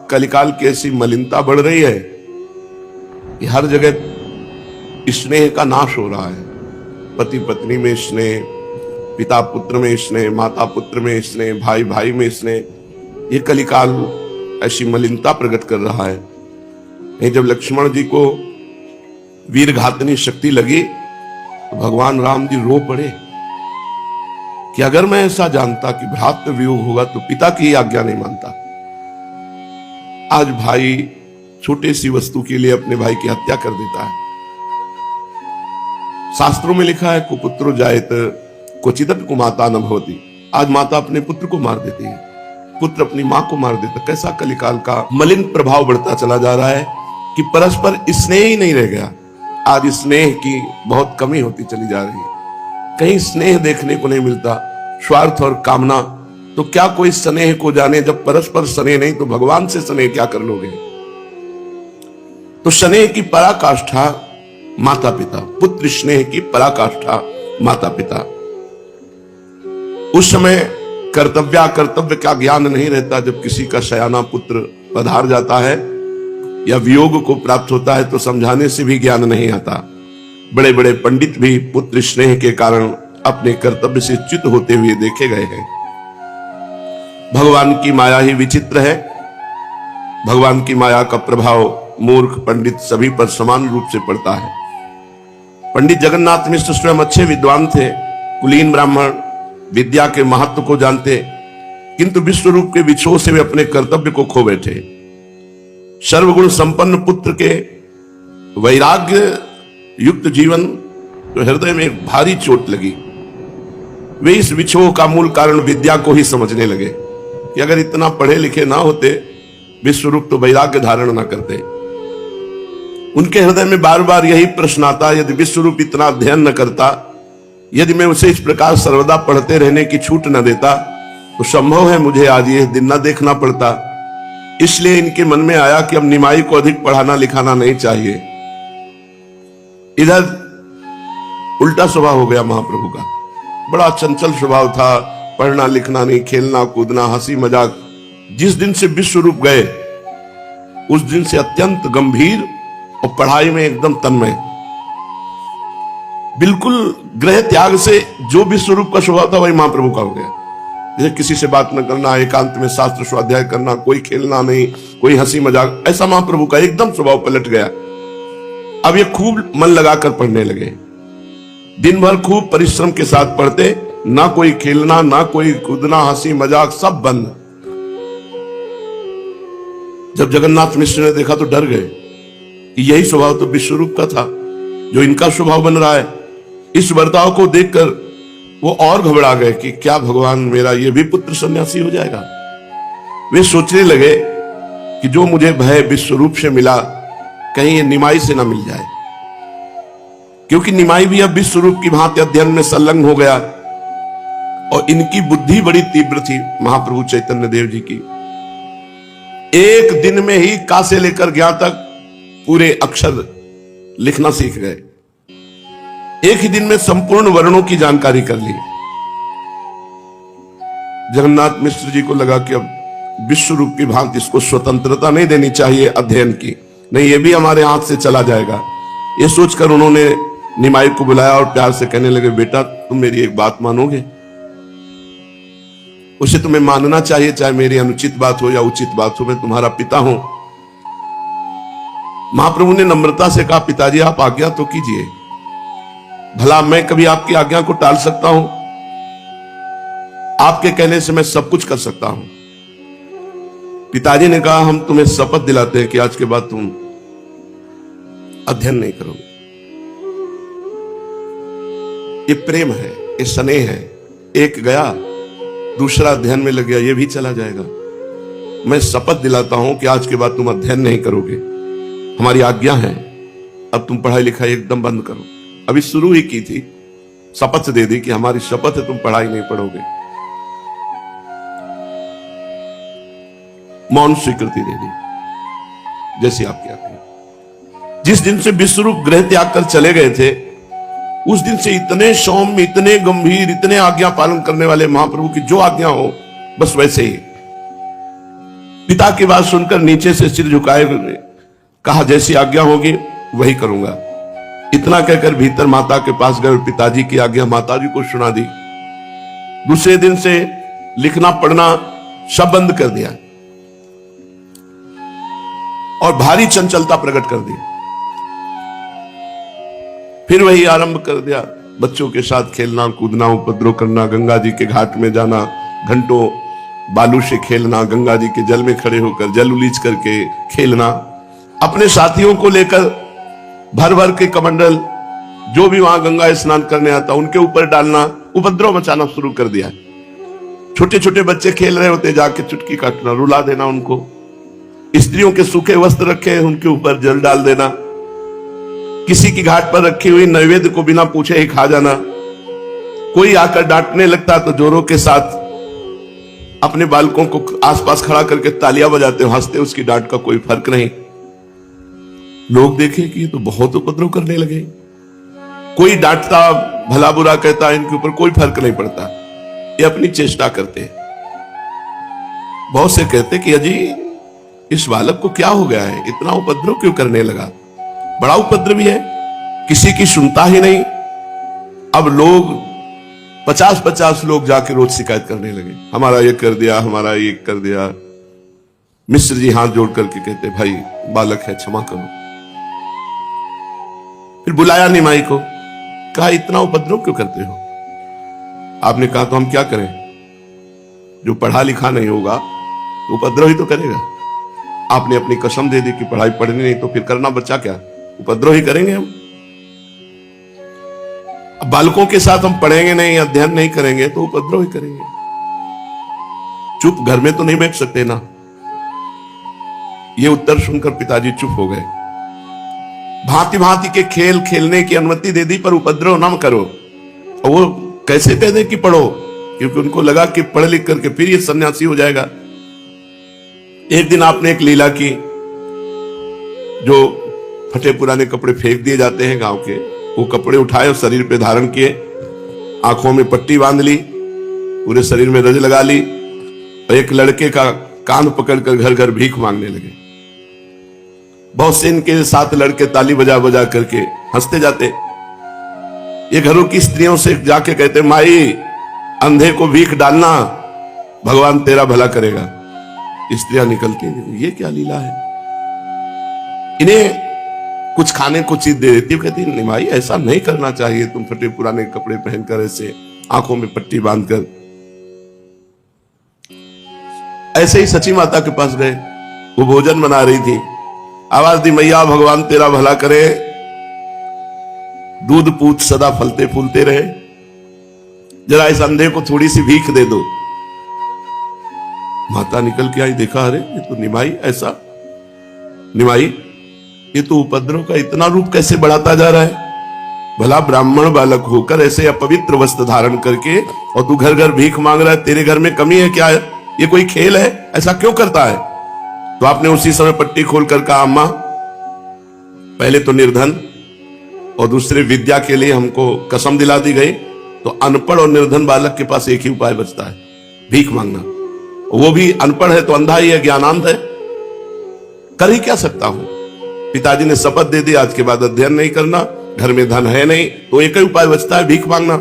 कलिकाल की ऐसी मलिनता बढ़ रही है कि हर जगह स्नेह का नाश हो रहा है। पति पत्नी में स्नेह, पिता पुत्र में स्नेह, माता पुत्र में स्नेह, भाई भाई में स्नेह। ये कलिकाल ऐसी मलिनता प्रकट कर रहा है। नहीं, जब लक्ष्मण जी को वीरघातनी शक्ति लगी तो भगवान राम जी रो पड़े कि अगर मैं ऐसा जानता कि भ्रातृ वियोग होगा तो पिता की आज्ञा नहीं मानता। आज भाई छोटी सी वस्तु के लिए अपने भाई की हत्या कर देता है। शास्त्रों में लिखा है कुपुत्रो जायत क्वचिदपि कुमाता न भवति। आज माता अपने पुत्र को मार देती है, पुत्र अपनी मां को मार देता। कैसा कलिकाल का मलिन प्रभाव बढ़ता चला जा रहा है कि परस्पर स्नेह ही नहीं रह गया। आज स्नेह की बहुत कमी होती चली जा रही है। कहीं स्नेह देखने को नहीं मिलता, स्वार्थ और कामना। तो क्या कोई स्नेह को जाने? जब परस्पर स्नेह नहीं तो भगवान से स्नेह क्या कर लोगे? तो स्नेह की पराकाष्ठा माता पिता, पुत्र स्नेह की पराकाष्ठा माता पिता। उस समय कर्तव्य का ज्ञान नहीं रहता। जब किसी का सयाना पुत्र पधार जाता है या वियोग को प्राप्त होता है तो समझाने से भी ज्ञान नहीं आता। बड़े बड़े पंडित भी पुत्र स्नेह के कारण अपने कर्तव्य से च्युत होते हुए देखे गए हैं। भगवान की माया ही विचित्र है। भगवान की माया का प्रभाव मूर्ख पंडित सभी पर समान रूप से पड़ता है। पंडित जगन्नाथ मिश्र स्वयं अच्छे विद्वान थे, कुलीन ब्राह्मण, विद्या के महत्व को जानते, किंतु विश्व रूप के विछोह से वे अपने कर्तव्य को खो बैठे। सर्वगुण संपन्न पुत्र के वैराग्य युक्त जीवन तो हृदय में भारी चोट लगी। वे इस विछोह का मूल कारण विद्या को ही समझने लगे कि अगर इतना पढ़े लिखे ना होते विश्व रूप तो वैराग्य धारण ना करते। उनके हृदय में बार बार यही प्रश्न आता, यदि विश्व रूप इतना अध्ययन न करता, यदि मैं उसे इस प्रकार सर्वदा पढ़ते रहने की छूट न देता तो संभव है मुझे आज ये दिन न देखना पड़ता। इसलिए इनके मन में आया कि अब निमाई को अधिक पढ़ाना लिखाना नहीं चाहिए। इधर उल्टा स्वभाव हो गया महाप्रभु का। बड़ा चंचल स्वभाव था, पढ़ना लिखना नहीं, खेलना कूदना, हंसी मजाक। जिस दिन से विश्व रूप गए उस दिन से अत्यंत गंभीर और पढ़ाई में एकदम तन्मय। बिल्कुल ग्रह त्याग से जो विश्व रूप का स्वभाव था वही महाप्रभु का हो गया। जैसे किसी से बात न करना, एकांत में शास्त्र स्वाध्याय करना, कोई खेलना नहीं, कोई हंसी मजाक, ऐसा महाप्रभु का एकदम स्वभाव पलट गया। अब ये खूब मन लगाकर पढ़ने लगे। दिन भर खूब परिश्रम के साथ पढ़ते, ना कोई खेलना, ना कोई कूदना, हंसी मजाक सब बंद। जब जगन्नाथ मिश्र ने देखा तो डर गए कि यही स्वभाव तो विश्वरूप का था जो इनका स्वभाव बन रहा है। इस बर्ताव को देखकर वो और घबरा गए कि क्या भगवान मेरा ये भी पुत्र सन्यासी हो जाएगा। वे सोचने लगे कि जो मुझे भय विश्वरूप से मिला कहीं ये निमाई से ना मिल जाए, क्योंकि निमाई भी अब विश्वरूप की भांति अध्ययन में संलग्न हो गया। और इनकी बुद्धि बड़ी तीव्र थी महाप्रभु चैतन्य देव जी की। एक दिन में ही का से लेकर ज्ञा तक पूरे अक्षर लिखना सीख गए। एक ही दिन में संपूर्ण वर्णों की जानकारी कर ली। जगन्नाथ मिश्र जी को लगा कि अब विश्व रूप की भांति इसको स्वतंत्रता नहीं देनी चाहिए अध्ययन की, नहीं ये भी हमारे हाथ से चला जाएगा। ये सोचकर उन्होंने निमाई को बुलाया और प्यार से कहने लगे, बेटा तुम मेरी एक बात मानोगे? उसे तुम्हें मानना चाहिए, चाहे मेरी अनुचित बात हो या उचित बात हो, मैं तुम्हारा पिता हूं। महाप्रभु ने नम्रता से कहा, पिताजी आप आज्ञा तो कीजिए, भला मैं कभी आपकी आज्ञा को टाल सकता हूं? आपके कहने से मैं सब कुछ कर सकता हूं। पिताजी ने कहा, हम तुम्हें शपथ दिलाते हैं कि आज के बाद तुम अध्ययन नहीं करोगे। ये प्रेम है, ये स्नेह है। एक गया दूसरा अध्ययन में लग गया, ये भी चला जाएगा। मैं शपथ दिलाता हूं कि आज के बाद तुम अध्ययन नहीं करोगे, हमारी आज्ञा है, अब तुम पढ़ाई लिखाई एकदम बंद करो। अभी शुरू ही की थी, शपथ दे दी कि हमारी शपथ है तुम पढ़ाई नहीं पढ़ोगे। मौन स्वीकृति दे दी, जैसी आपकी आज्ञा। जिस दिन से विश्वरूप गृह त्याग कर चले गए थे उस दिन से इतने सौम्य, इतने गंभीर, इतने आज्ञा पालन करने वाले महाप्रभु की जो आज्ञा हो बस वैसे ही। पिता की बात सुनकर नीचे से सिर झुकाए कहा, जैसी आज्ञा होगी वही करूंगा। इतना कहकर भीतर माता के पास गए, पिताजी की आज्ञा माताजी को सुना दी। दूसरे दिन से लिखना पढ़ना सब बंद कर दिया और भारी चंचलता प्रकट कर दी। फिर वही आरंभ कर दिया, बच्चों के साथ खेलना कूदना, उपद्रव करना, गंगा जी के घाट में जाना, घंटों बालू से खेलना, गंगा जी के जल में खड़े होकर जल उलीच करके खेलना, अपने साथियों को लेकर भर भर के कमंडल जो भी वहां गंगा स्नान करने आता उनके ऊपर डालना, उपद्रव मचाना शुरू कर दिया। छोटे छोटे बच्चे खेल रहे होते, जाके चुटकी काटना, रुला देना उनको। स्त्रियों के सूखे वस्त्र रखे हैं उनके ऊपर जल डाल देना, किसी की घाट पर रखी हुई नैवेद्य को बिना पूछे ही खा जाना। कोई आकर डांटने लगता तो जोरों के साथ अपने बालकों को आसपास खड़ा करके तालियां बजाते, हंसते, उसकी डांट का कोई फर्क नहीं। लोग देखे कि ये तो बहुत उपद्रव करने लगे। कोई डांटता, भला बुरा कहता, इनके ऊपर कोई फर्क नहीं पड़ता, ये अपनी चेष्टा करते। बहुत से कहते कि अजी इस बालक को क्या हो गया है, इतना उपद्रव क्यों करने लगा, बड़ा उपद्रवी है, किसी की सुनता ही नहीं। अब लोग 50-50 लोग जाके रोज शिकायत करने लगे, हमारा ये कर दिया, हमारा ये कर दिया। मिश्र जी हाथ जोड़ करके कहते, भाई बालक है, क्षमा करो। फिर बुलाया निमाई को, कहा इतना उपद्रव क्यों करते हो? आपने कहा तो हम क्या करें, जो पढ़ा लिखा नहीं होगा तो उपद्रव ही तो करेगा। आपने अपनी कसम दे दी कि पढ़ाई पढ़नी नहीं, तो फिर करना बच्चा क्या, उपद्रव ही करेंगे हम। अब बालकों के साथ हम पढ़ेंगे नहीं, अध्ययन नहीं करेंगे तो उपद्रव ही करेंगे। चुप घर में तो नहीं बैठ सकते ना। ये उत्तर सुनकर पिताजी चुप हो गए। भांति भांति के खेल खेलने की अनुमति दे दी, पर उपद्रव ना करो। और वो कैसे कह दे कि पढ़ो, क्योंकि उनको लगा कि पढ़ लिख करके फिर ये सन्यासी हो जाएगा। एक दिन आपने एक लीला की, जो फटे पुराने कपड़े फेंक दिए जाते हैं गांव के, वो कपड़े उठाए और शरीर पे धारण किए, आंखों में पट्टी बांध ली, पूरे शरीर में रज लगा ली, और एक लड़के का कान पकड़कर घर घर भीख मांगने लगे। बहुत से इनके साथ लड़के ताली बजा बजा करके हंसते जाते। ये घरों की स्त्रियों से जाके कहते, माई अंधे को भीख डालना, भगवान तेरा भला करेगा। स्त्रियां निकलती हैं, ये क्या लीला है। इन्हें कुछ खाने को चीज दे देती, कहती नहीं माई ऐसा नहीं करना चाहिए, तुम फटे पुराने कपड़े पहनकर ऐसे आंखों में पट्टी बांधकर। ऐसे ही सची माता के पास गए, वो भोजन बना रही थी, आवाज दी, मैया भगवान तेरा भला करे, दूध पूत सदा फलते फूलते रहे, जरा इस अंधे को थोड़ी सी भीख दे दो। माता निकल के आई, देखा अरे ये तो निमाई, ऐसा निमाई ये तो उपद्रव का इतना रूप कैसे बढ़ाता जा रहा है। भला ब्राह्मण बालक होकर ऐसे अपवित्र वस्त्र धारण करके, और तू घर घर भीख मांग रहा है, तेरे घर में कमी है क्या है, ये कोई खेल है, ऐसा क्यों करता है। तो आपने उसी समय पट्टी खोलकर कहा, अम्मा पहले तो निर्धन और दूसरे विद्या के लिए हमको कसम दिला दी गई, तो अनपढ़ और निर्धन बालक के पास एक ही उपाय बचता है, भीख मांगना। वो भी अनपढ़ है तो अंधा ही है, ज्ञानांध है, कर ही क्या सकता हूं। पिताजी ने शपथ दे दी, आज के बाद अध्ययन नहीं करना, घर में धन है नहीं, तो एक ही उपाय बचता है, भीख मांगना।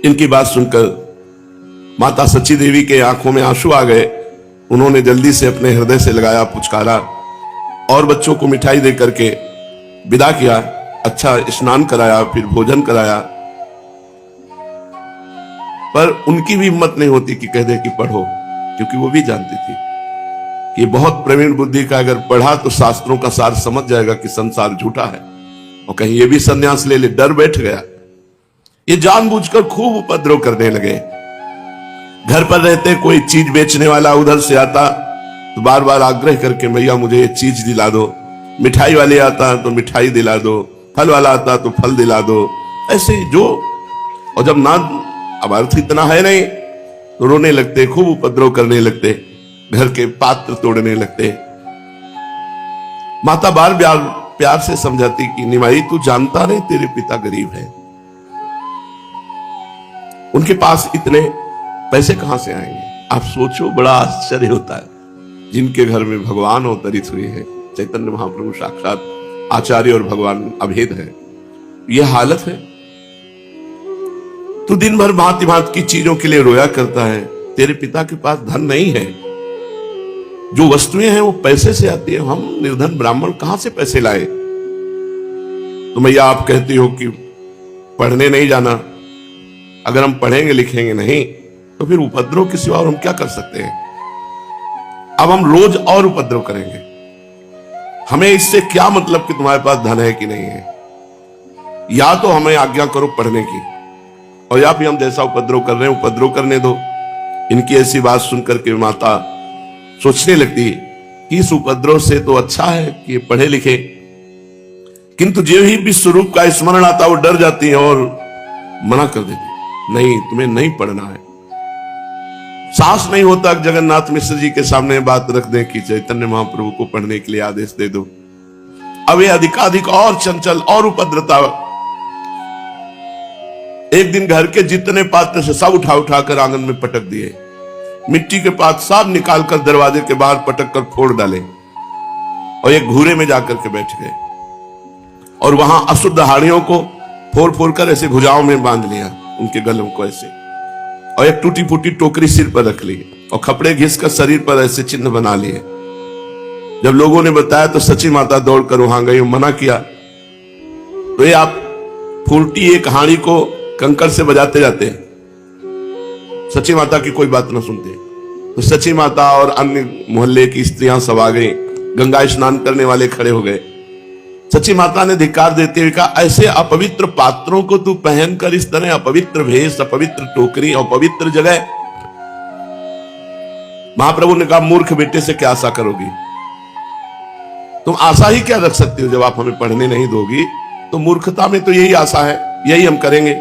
इनकी बात सुनकर माता सच्ची देवी के आंखों में आंसू आ गए। उन्होंने जल्दी से अपने हृदय से लगाया, पुचकारा और बच्चों को मिठाई दे करके विदा किया। अच्छा स्नान कराया, फिर भोजन कराया, पर उनकी भी हिम्मत नहीं होती कि कह दे कि पढ़ो, क्योंकि वो भी जानती थी कि बहुत प्रवीण बुद्धि का अगर पढ़ा तो शास्त्रों का सार समझ जाएगा कि संसार झूठा है, और कहीं ये भी संन्यास ले ले, डर बैठ गया। ये जानबूझकर खूब उपद्रव करने लगे। घर पर रहते कोई चीज बेचने वाला उधर से आता तो बार बार आग्रह करके, भैया मुझे ये चीज दिला दो। मिठाई वाले आता तो मिठाई दिला दो, फल वाला आता तो फल दिला दो, ऐसे जो। और जब ना अब अर्थ इतना है नहीं तो रोने लगते, खूब उपद्रव करने लगते, घर के पात्र तोड़ने लगते। माता बार बार प्यार से समझाती कि निमाई तू जानता नहीं तेरे पिता गरीब हैं, उनके पास इतने पैसे कहां से आएंगे, आप सोचो, बड़ा आश्चर्य होता है। जिनके घर में भगवान अवतरित हुए हैं, चैतन्य महाप्रभु साक्षात आचार्य और भगवान अभेद है, यह हालत है। तू दिन भर भांति भांति की चीजों के लिए रोया करता है। तेरे पिता के पास धन नहीं है, जो वस्तुएं हैं वो पैसे से आती है। हम निर्धन ब्राह्मण कहां से पैसे लाए? तो मैया आप कहती हो कि पढ़ने नहीं जाना। अगर हम पढ़ेंगे लिखेंगे नहीं तो फिर उपद्रव के सिवा और हम क्या कर सकते हैं? अब हम रोज और उपद्रव करेंगे। हमें इससे क्या मतलब कि तुम्हारे पास धन है कि नहीं है? या तो हमें आज्ञा करो पढ़ने की, और या फिर हम जैसा उपद्रव कर रहे हैं उपद्रव करने दो। इनकी ऐसी बात सुनकर के माता सोचने लगती कि इस उपद्रव से तो अच्छा है कि पढ़े लिखे। किंतु जो ही विश्व स्वरूप का स्मरण आता वो डर जाती है और मना कर देती, नहीं तुम्हें नहीं पढ़ना है। साहस नहीं होता जगन्नाथ मिश्र जी के सामने बात रख दें कि चैतन्य महाप्रभु को पढ़ने के लिए आदेश दे दो। अब ये अधिकाधिक और चंचल और उपद्रवता। एक दिन घर के जितने पात्र से सब उठा उठाकर आंगन में पटक दिए, मिट्टी के पात्र सब निकालकर दरवाजे के बाहर पटक कर फोड़ डाले और एक घूरे में जाकर के बैठ गए और वहां अशुद्ध हाड़ियों को फोड़ फोड़ कर ऐसे भुजाओं में बांध लिया, उनके गलों को ऐसे, और एक टूटी फूटी टोकरी सिर पर रख ली और कपड़े घिसकर शरीर पर ऐसे चिन्ह बना लिए। जब लोगों ने बताया तो सची माता दौड़कर वहां गई, मना किया। तो ये आप फूटी एक हाड़ी को कंकड़ से बजाते जाते, सची माता की कोई बात ना सुनते। तो सची माता और अन्य मोहल्ले की स्त्रियां सब आ गई, गंगा स्नान करने वाले खड़े हो गए। सची माता ने धिक्कार देते हुए कहा, ऐसे अपवित्र पात्रों को तू पहनकर इस तरह अपवित्र भेष, अपवित्र टोकरी, अपवित्र जगह। महाप्रभु ने कहा, मूर्ख बेटे से क्या आशा करोगी? तुम आशा ही क्या रख सकती हो? जब आप हमें पढ़ने नहीं दोगी तो मूर्खता में तो यही आशा है, यही हम करेंगे।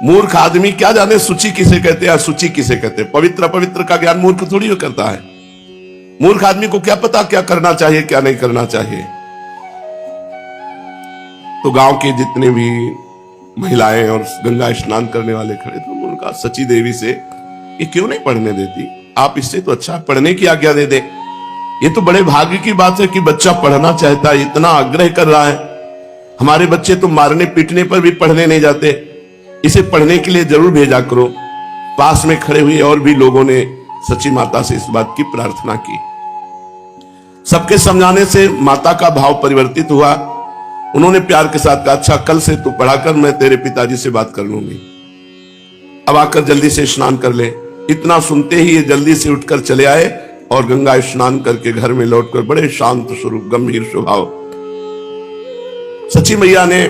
मूर्ख आदमी क्या जाने सूची किसे कहते हैं, सूची किसे कहते हैं। पवित्र अपवित्र का ज्ञान मूर्ख थोड़ी करता है। मूर्ख आदमी को क्या पता क्या करना चाहिए क्या नहीं करना चाहिए। तो गांव के जितने भी महिलाएं और गंगा स्नान करने वाले खड़े थे, उन्होंने कहा, सची देवी से ये क्यों नहीं पढ़ने देती? आप इससे तो अच्छा पढ़ने की आज्ञा दे दे। ये तो बड़े भाग्य की बात है कि बच्चा पढ़ना चाहता है, इतना आग्रह कर रहा है। हमारे बच्चे तो मारने पीटने पर भी पढ़ने नहीं जाते, इसे पढ़ने के लिए जरूर भेजा करो। पास में खड़े हुए और भी लोगों ने सची माता से इस बात की प्रार्थना की। सबके समझाने से माता का भाव परिवर्तित हुआ। उन्होंने प्यार के साथ कहा, अच्छा कल से तू पढ़ाकर, मैं तेरे पिताजी से बात कर लूंगी। अब आकर जल्दी से स्नान कर ले। इतना सुनते ही ये जल्दी से उठकर चले आए और गंगा स्नान करके घर में लौटकर बड़े शांत स्वरूप गंभीर स्वभाव। सची मैया ने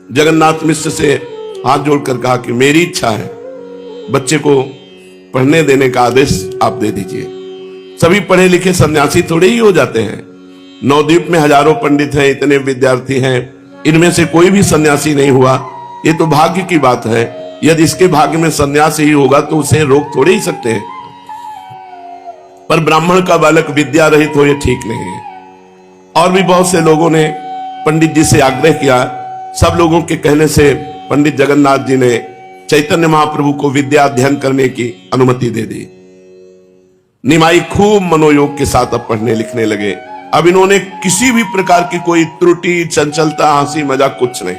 जगन्नाथ मिश्र से हाथ जोड़कर कहा कि मेरी इच्छा है, बच्चे को पढ़ने देने का आदेश आप दे दीजिए। सभी पढ़े लिखे सन्यासी थोड़े ही हो जाते हैं। नवद्वीप में हजारों पंडित हैं, इतने विद्यार्थी हैं, इनमें से कोई भी सन्यासी नहीं हुआ। ये तो भाग्य की बात है। यदि इसके भाग्य में सन्यास ही होगा तो उसे रोक थोड़े ही सकते हैं। पर ब्राह्मण का बालक विद्या रहित हो, ये ठीक नहीं है। और भी बहुत से लोगों ने पंडित जी से आग्रह किया। सब लोगों के कहने से पंडित जगन्नाथ जी ने चैतन्य महाप्रभु को विद्या अध्ययन करने की अनुमति दे दी। निमाई खूब मनोयोग के साथ अब पढ़ने लिखने लगे। अब इन्होंने किसी भी प्रकार की कोई त्रुटि, चंचलता, हंसी मजाक कुछ नहीं।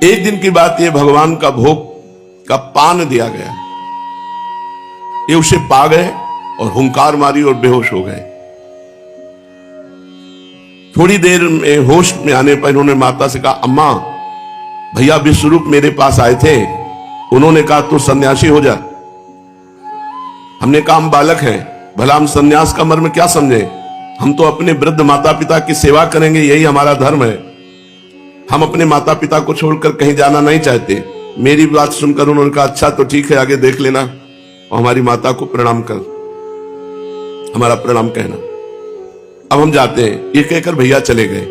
एक दिन की बात, ये भगवान का भोग का पान दिया गया, ये उसे पा गए और हुंकार मारी और बेहोश हो गए। थोड़ी देर में होश में आने पर इन्होंने माता से कहा, अम्मा भैया विश्वरूप मेरे पास आए थे, उन्होंने कहा तू सन्यासी हो जा। हमने कहा हम बालक हैं, भला हम सन्यास का मर्म क्या समझे? हम तो अपने वृद्ध माता पिता की सेवा करेंगे, यही हमारा धर्म है। हम अपने माता पिता को छोड़कर कहीं जाना नहीं चाहते। मेरी बात सुनकर उन्होंने कहा, अच्छा तो ठीक है, आगे देख लेना और हमारी माता को प्रणाम कर, हमारा प्रणाम कहना, अब हम जाते हैं। ये कहकर भैया चले गए।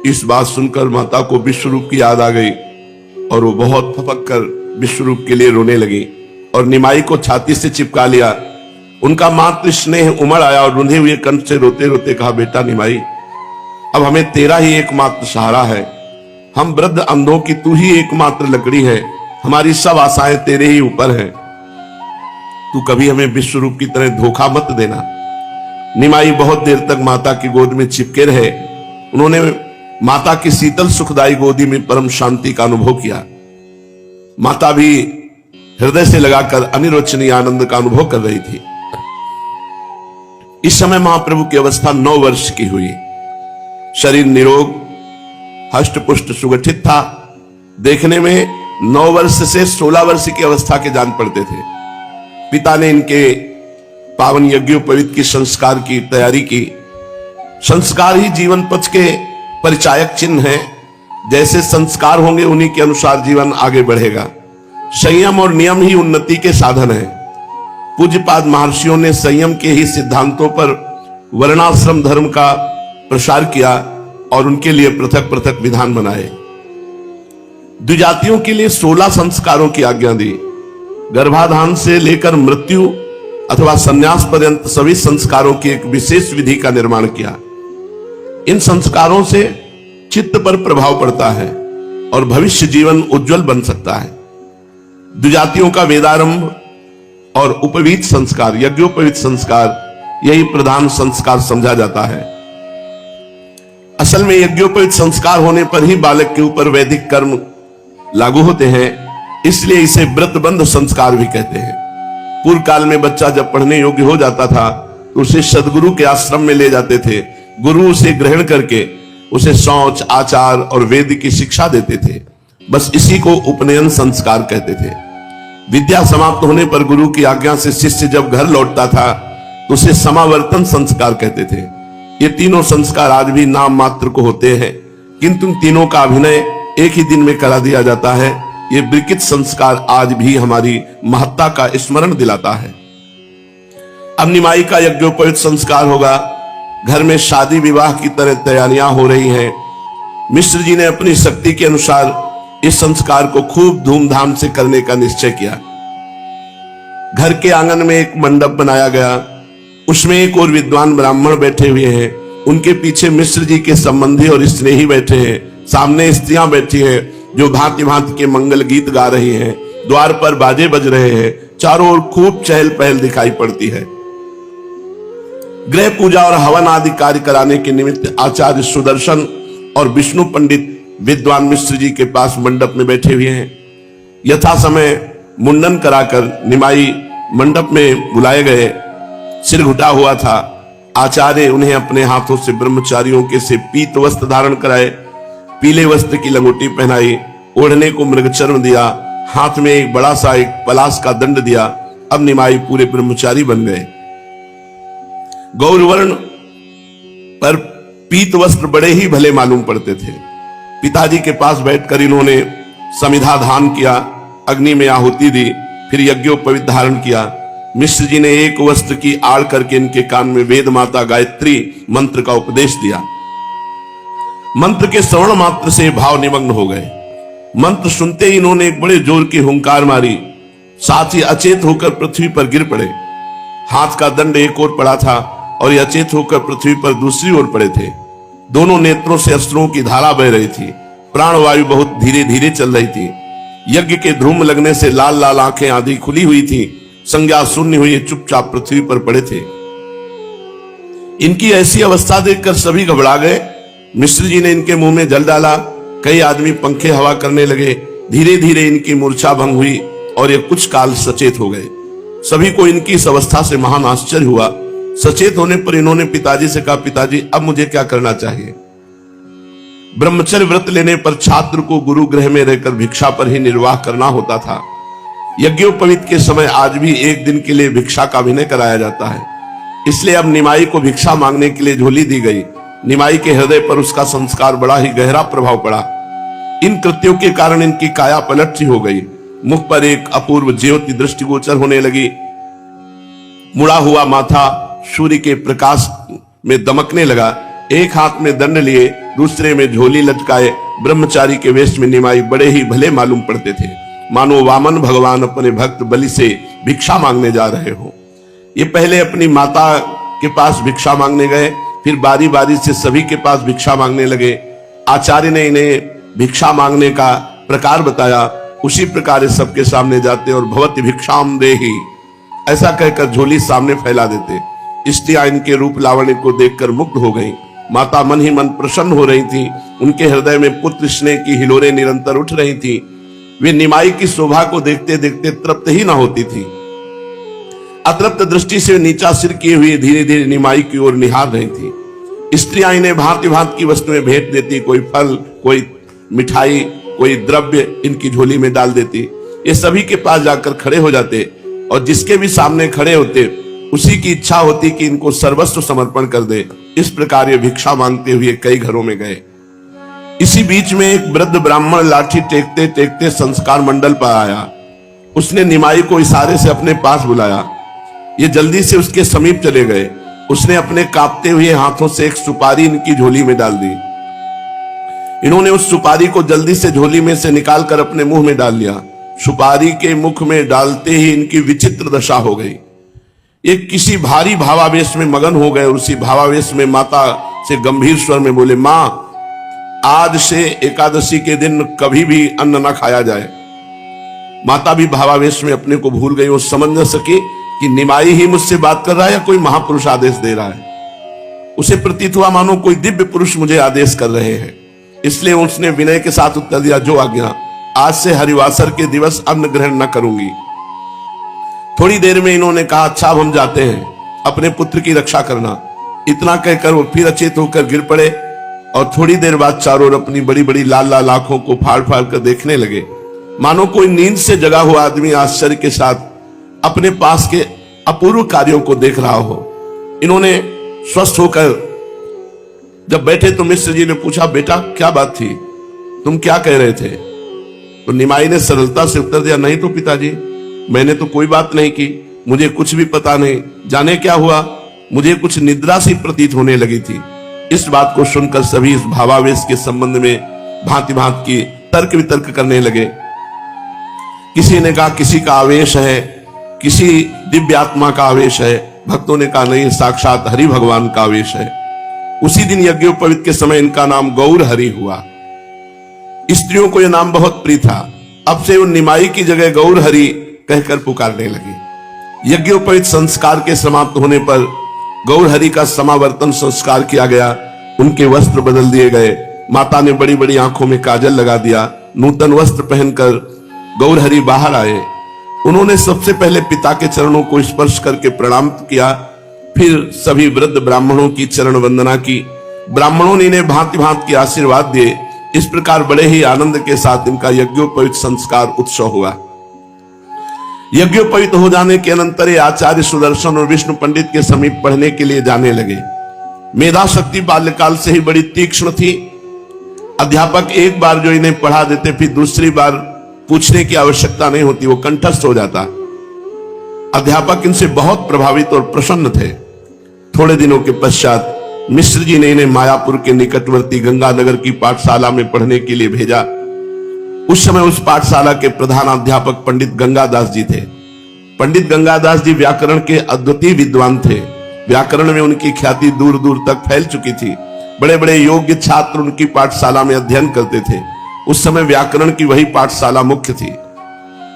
इस बात सुनकर माता को विश्वरूप की याद आ गई और वो बहुत फपक कर विश्वरूप के लिए रोने लगी और निमाई को छाती से चिपका लिया। उनका मातृ स्नेह उमड़ आया और रुंधे हुए कंठ से रोते रोते कहा, बेटा निमाई, अब हमें तेरा ही एकमात्र सहारा है। हम वृद्ध अंधों की तू ही एकमात्र लकड़ी है। हमारी सब आशाएं तेरे ही ऊपर हैं, तू कभी हमें विश्व रूप की तरह धोखा मत देना। निमाई बहुत देर तक माता की गोद में चिपके रहे। उन्होंने माता की शीतल सुखदाई गोदी में परम शांति का अनुभव किया। माता भी हृदय से लगाकर अनिर्वचनीय आनंद का अनुभव कर रही थी। इस समय महाप्रभु की अवस्था 9 वर्ष की हुई। शरीर निरोग, हष्ट पुष्ट सुगठित था। देखने में 9 वर्ष से 16 वर्ष की अवस्था के जान पड़ते थे। पिता ने इनके पावन यज्ञोपवीत की संस्कार की तैयारी की। संस्कार ही जीवन पथ के परिचायक चिन्ह हैं। जैसे संस्कार होंगे उन्हीं के अनुसार जीवन आगे बढ़ेगा। संयम और नियम ही उन्नति के साधन है। पूज्यपाद महर्षियों ने संयम के ही सिद्धांतों पर वर्णाश्रम धर्म का प्रसार किया और उनके लिए पृथक पृथक विधान बनाए। द्विजातियों के लिए 16 संस्कारों की आज्ञा दी। गर्भाधान से लेकर मृत्यु अथवा संन्यास पर्यंत सभी संस्कारों की एक विशेष विधि का निर्माण किया। इन संस्कारों से चित्त पर प्रभाव पड़ता है और भविष्य जीवन उज्जवल बन सकता है। द्विजातियों का वेदारंभ और उपवीत संस्कार, यज्ञोपवीत संस्कार, यही प्रधान संस्कार समझा जाता है। असल में यज्ञोपवीत संस्कार होने पर ही बालक के ऊपर वैदिक कर्म लागू होते हैं, इसलिए इसे व्रतबंध संस्कार भी कहते हैं। पूर्व काल में बच्चा जब पढ़ने योग्य हो जाता था तो उसे सदगुरु के आश्रम में ले जाते थे। गुरु उसे ग्रहण करके उसे शौच, आचार और वेद की शिक्षा देते थे। बस इसी को उपनयन संस्कार कहते थे। विद्या समाप्त होने पर गुरु की आज्ञा से शिष्य जब घर लौटता था तो उसे समावर्तन संस्कार कहते थे। ये तीनों संस्कार आज भी नाम मात्र को होते हैं, किंतु तीनों का अभिनय एक ही दिन में करा दिया जाता है। ये विकृत संस्कार आज भी हमारी महत्ता का स्मरण दिलाता है। अब निमाई का यज्ञोपवीत संस्कार होगा। घर में शादी विवाह की तरह तैयारियां हो रही हैं। मिश्र जी ने अपनी शक्ति के अनुसार इस संस्कार को खूब धूमधाम से करने का निश्चय किया। घर के आंगन में एक मंडप बनाया गया। उसमें एक और विद्वान ब्राह्मण बैठे हुए हैं। उनके पीछे मिश्र जी के संबंधी और स्नेही बैठे हैं। सामने स्त्रियां बैठी हैं जो भांति भांति के मंगल गीत गा रही हैं। द्वार पर बाजे बज रहे हैं। चारों ओर खूब चहल पहल दिखाई पड़ती है। गृह पूजा और हवन आदि कार्य कराने के निमित्त आचार्य सुदर्शन और विष्णु पंडित विद्वान मिश्र जी के पास मंडप में बैठे हुए हैं। यथा समय मुंडन कराकर निमाई मंडप में बुलाए गए। सिर घुटा हुआ था। आचार्य उन्हें अपने हाथों से ब्रह्मचारियों के से पीत वस्त्र धारण कराए, पीले वस्त्र की लंगोटी पहनाई, ओढ़ने को मृगचर्म दिया, हाथ में एक बड़ा सा एक पलाश का दंड दिया। अब निमाई पूरे ब्रह्मचारी बन गए। गौरवर्ण पर पीत वस्त्र बड़े ही भले मालूम पड़ते थे। पिताजी के पास बैठकर इन्होंने समिधा दान किया, अग्नि में आहुति दी, फिर यज्ञोपवीत धारण किया। मिश्र जी ने एक वस्त्र की आड़ करके इनके कान में वेद माता गायत्री मंत्र का उपदेश दिया। मंत्र के श्रवण मात्र से भाव निमग्न हो गए। मंत्र सुनते ही इन्होंने एक बड़े जोर की हुंकार मारी, साथ ही अचेत होकर पृथ्वी पर गिर पड़े। हाथ का दंड एक ओर पड़ा था और ये अचेत होकर पृथ्वी पर दूसरी ओर पड़े थे। दोनों नेत्रों से अश्रुओं की धारा बह रही थी। प्राणवायु बहुत धीरे धीरे चल रही थी। यज्ञ के धूम लगने से लाल लाल आंखें आधी खुली हुई थी। संज्ञा शून्य हुई चुपचाप पृथ्वी पर पड़े थे। इनकी ऐसी अवस्था देखकर सभी घबरा गए। मिश्र जी ने इनके मुंह में जल डाला। कई आदमी पंखे हवा करने लगे। धीरे धीरे इनकी मूर्छा भंग हुई और ये कुछ काल सचेत हो गए। सभी को इनकी इस अवस्था से महान आश्चर्य हुआ। सचेत होने पर इन्होंने पिताजी से कहा, पिताजी अब मुझे क्या करना चाहिए? ब्रह्मचर्य व्रत लेने पर छात्र को गुरु गृह में रहकर भिक्षा पर ही निर्वाह करना होता था। यज्ञोपवीत के समय आज भी एक दिन के लिए भिक्षा का अभिनय कराया जाता है। इसलिए अब निमाई को भिक्षा मांगने के लिए झोली दी गई। निमाई के हृदय पर उसका संस्कार बड़ा ही गहरा प्रभाव पड़ा। इन कृत्यों के कारण इनकी काया पलट सी हो गई। मुख पर एक अपूर्व ज्योति दृष्टिगोचर होने लगी। मुड़ा हुआ माथा सूर्य के प्रकाश में दमकने लगा। एक हाथ में दंड लिए, दूसरे में झोली लटकाए ब्रह्मचारी के वेश में निमाई बड़े ही भले मालूम पड़ते थे, मानो वामन भगवान अपने भक्त बलि से भिक्षा मांगने जा रहे हो। ये पहले अपनी माता के पास भिक्षा मांगने गए, फिर बारी बारी से सभी के पास भिक्षा मांगने लगे। आचार्य ने इन्हें भिक्षा मांगने का प्रकार बताया उसी प्रकार ये सबके सामने जाते और भवति भिक्षाम देहि ऐसा कहकर झोली सामने फैला देते। स्त्रियां इनके रूप लावण्य को देखकर मुग्ध हो गईं। माता मन ही मन प्रसन्न हो रही थी। उनके हृदय में पुत्र स्नेह की हिलोरें निरंतर उठ रही थी। वे निमाई की शोभा को देखते देखते तृप्त ही न होती थी। अतृप्त दृष्टि से नीचा सिर किए हुए धीरे धीरे निमाई की ओर निहार रही थी। स्त्रियां इन्हें भांति भांति की वस्तुएं भेंट देती, कोई फल, कोई मिठाई, कोई द्रव्य इनकी झोली में डाल देती। ये सभी के पास जाकर खड़े हो जाते और जिसके भी सामने खड़े होते उसी की इच्छा होती कि इनको सर्वस्व समर्पण कर दे। इस प्रकार ये भिक्षा मांगते हुए कई घरों में गए। इसी बीच में एक वृद्ध ब्राह्मण लाठी टेकते टेकते संस्कार मंडल पर आया। उसने निमाई को इशारे से अपने पास बुलाया। ये जल्दी से उसके समीप चले गए। उसने अपने कांपते हुए हाथों से एक सुपारी इनकी झोली में डाल दी। इन्होंने उस सुपारी को जल्दी से झोली में से निकालकर अपने मुंह में डाल लिया। सुपारी के मुख में डालते ही इनकी विचित्र दशा हो गई। ये किसी भारी भावावेश में मगन हो गए और उसी भावावेश में माता से गंभीर स्वर में बोले, मां, आज से एकादशी के दिन कभी भी अन्न न खाया जाए। माता भी भावावेश में अपने को भूल गई। वो समझ न सकी कि निमाई ही मुझसे बात कर रहा है या कोई महापुरुष आदेश दे रहा है। उसे प्रतीत हुआ मानो कोई दिव्य पुरुष मुझे आदेश कर रहे हैं। इसलिए उसने विनय के साथ उत्तर दिया, जो आज्ञा। आज से हरिवासर के दिवस अन्न ग्रहण न करूंगी। थोड़ी देर में इन्होंने कहा, अच्छा अब हम जाते हैं, अपने पुत्र की रक्षा करना। इतना कहकर वो फिर अचेत होकर गिर पड़े और थोड़ी देर बाद चारों ओर अपनी बड़ी बड़ी लाल लाल आंखों को फाड़ फाड़ कर देखने लगे, मानो कोई नींद से जगा हुआ आदमी आश्चर्य के साथ अपने पास के अपूर्व कार्यों को देख रहा हो। इन्होंने स्वस्थ होकर जब बैठे तो मिश्र जी ने पूछा, बेटा क्या बात थी, तुम क्या कह रहे थे? तो निमाई ने सरलता से उत्तर दिया, नहीं तो पिताजी, मैंने तो कोई बात नहीं की, मुझे कुछ भी पता नहीं। जाने क्या हुआ, मुझे कुछ निद्रा सी प्रतीत होने लगी थी। इस बात को सुनकर सभी इस भावावेश के संबंध में भांति भांति की तर्क वितर्क करने लगे। किसी ने कहा किसी का आवेश है, किसी दिव्य आत्मा का आवेश है। भक्तों ने कहा नहीं, साक्षात हरि भगवान का आवेश है। उसी दिन यज्ञोपवीत के समय इनका नाम गौर हरि हुआ। स्त्रियों को यह नाम बहुत प्रिय था। अब से वो निमाई की जगह गौर हरि कहकर पुकारने लगी। यज्ञोपवीत संस्कार के समाप्त होने पर गौर हरि का समावर्तन संस्कार किया गया। उनके वस्त्र बदल दिए गए। माता ने बड़ी बड़ी आंखों में काजल लगा दिया। नूतन वस्त्र पहनकर गौर हरि बाहर आए। उन्होंने सबसे पहले पिता के चरणों को स्पर्श करके प्रणाम किया, फिर सभी वृद्ध ब्राह्मणों की चरण वंदना की। ब्राह्मणों ने इन्हें भांति भांति के आशीर्वाद दिए। इस प्रकार बड़े ही आनंद के साथ इनका यज्ञोपवीत संस्कार उत्सव हुआ। यज्ञोपवीत हो जाने के अनंतर आचार्य सुदर्शन और विष्णु पंडित के समीप पढ़ने के लिए जाने लगे। मेधा शक्ति बाल्यकाल से ही बड़ी तीक्ष्ण थी। अध्यापक एक बार जो इन्हें पढ़ा देते, फिर दूसरी बार पूछने की आवश्यकता नहीं होती, वो कंठस्थ हो जाता। अध्यापक इनसे बहुत प्रभावित और प्रसन्न थे। थोड़े दिनों के पश्चात मिश्र जी ने इन्हें मायापुर के निकटवर्ती गंगानगर की पाठशाला में पढ़ने के लिए भेजा। उस समय उस पाठशाला के प्रधान अध्यापक पंडित गंगादास जी थे। पंडित गंगादास जी व्याकरण के अद्वितीय विद्वान थे। व्याकरण में उनकी ख्याति दूर दूर तक फैल चुकी थी। बड़े बड़े योग्य छात्र उनकी पाठशाला में अध्ययन करते थे। उस समय व्याकरण की वही पाठशाला मुख्य थी।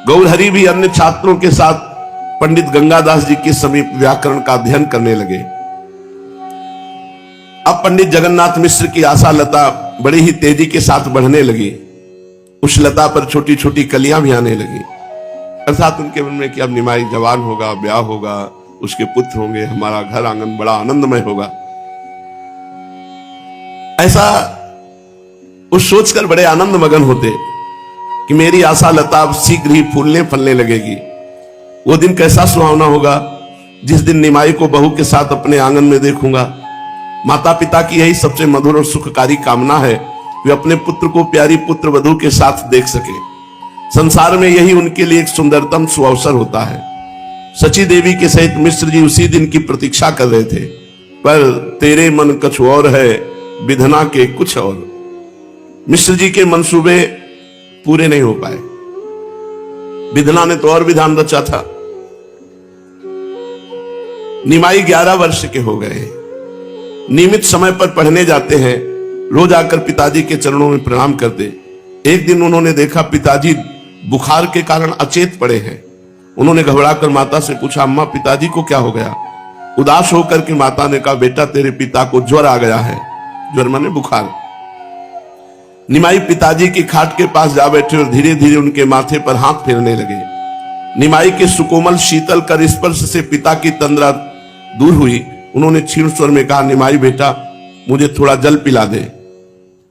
गौरहरि भी अन्य छात्रों के साथ पंडित गंगादास जी के समीप व्याकरण का अध्ययन करने लगे। अब पंडित जगन्नाथ मिश्र की आशा लता बड़ी ही तेजी के साथ बढ़ने लगी। उस लता पर छोटी छोटी कलियां भी आने लगी। अर्थात उनके मन में कि अब निमाई जवान होगा, ब्याह होगा, उसके पुत्र होंगे, हमारा घर आंगन बड़ा आनंदमय होगा। ऐसा उस सोचकर बड़े आनंद मगन होते कि मेरी आशा लता अब शीघ्र ही फूलने फलने लगेगी। वो दिन कैसा सुहावना होगा जिस दिन निमाई को बहू के साथ अपने आंगन में देखूंगा। माता पिता की यही सबसे मधुर और सुखकारी कामना है, वे अपने पुत्र को प्यारी पुत्र वधू के साथ देख सके। संसार में यही उनके लिए एक सुंदरतम सुअवसर होता है। सची देवी के सहित मिश्र जी उसी दिन की प्रतीक्षा कर रहे थे, पर तेरे मन कुछ और है, विधना के कुछ और। मिश्र जी के मंसूबे पूरे नहीं हो पाए। विधना ने तो और विधान रचा था। निमाई 11 वर्ष के हो गए। नियमित समय पर पढ़ने जाते हैं। रोज आकर पिताजी के चरणों में प्रणाम करते। एक दिन उन्होंने देखा पिताजी बुखार के कारण अचेत पड़े हैं। उन्होंने घबराकर माता से पूछा, अम्मा पिताजी को क्या हो गया? उदास होकर के माता ने कहा, बेटा तेरे पिता को ज्वर आ गया है। ज्वर माने बुखार। निमाई पिताजी की खाट के पास जा बैठे और धीरे धीरे उनके माथे पर हाथ फेरने लगे। निमाई के सुकोमल शीतल कर स्पर्श से पिता की तंद्रा दूर हुई। उन्होंने क्षीण स्वर में कहा, निमाई बेटा मुझे थोड़ा जल पिला दे।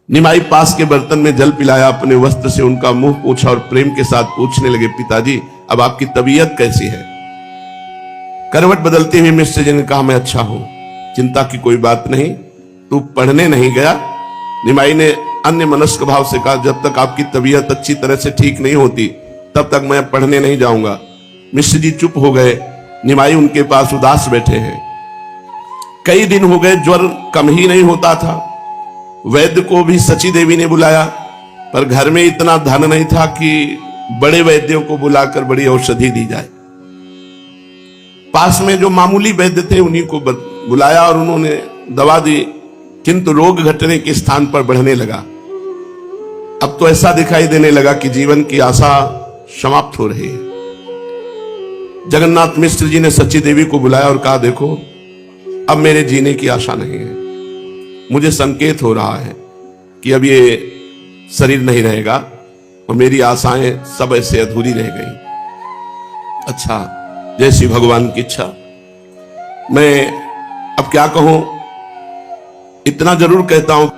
निमाई पास के बर्तन में जल पिलाया, अपने वस्त्र से उनका मुंह पोंछा और प्रेम के साथ पूछने लगे, पिताजी अब आपकी तबीयत कैसी है? करवट बदलते हुए मिश्र जी ने कहा, मैं अच्छा हूं, चिंता की कोई बात नहीं, तू पढ़ने नहीं गया? निमाई ने अन्य मनस्क भाव से कहा, जब तक आपकी तबीयत अच्छी तरह से ठीक नहीं होती तब तक मैं पढ़ने नहीं जाऊंगा। मिश्र जी चुप हो गए। निमाई उनके पास उदास बैठे हैं। कई दिन हो गए, ज्वर कम ही नहीं होता था। वैद्य को भी सची देवी ने बुलाया, पर घर में इतना धन नहीं था कि बड़े वैद्यों को बुलाकर बड़ी औषधि दी जाए। पास में जो मामूली वैद्य थे उन्हीं को बुलाया और उन्होंने दवा दी, किंतु रोग घटने के स्थान पर बढ़ने लगा। अब तो ऐसा दिखाई देने लगा कि जीवन की आशा समाप्त हो रही है। जगन्नाथ मिश्र जी ने सची देवी को बुलाया और कहा, देखो अब मेरे जीने की आशा नहीं है। मुझे संकेत हो रहा है कि अब ये शरीर नहीं रहेगा और मेरी आशाएं सब ऐसे अधूरी रह गई। अच्छा, जैसी भगवान की इच्छा। मैं अब क्या कहूं, इतना जरूर कहता हूं,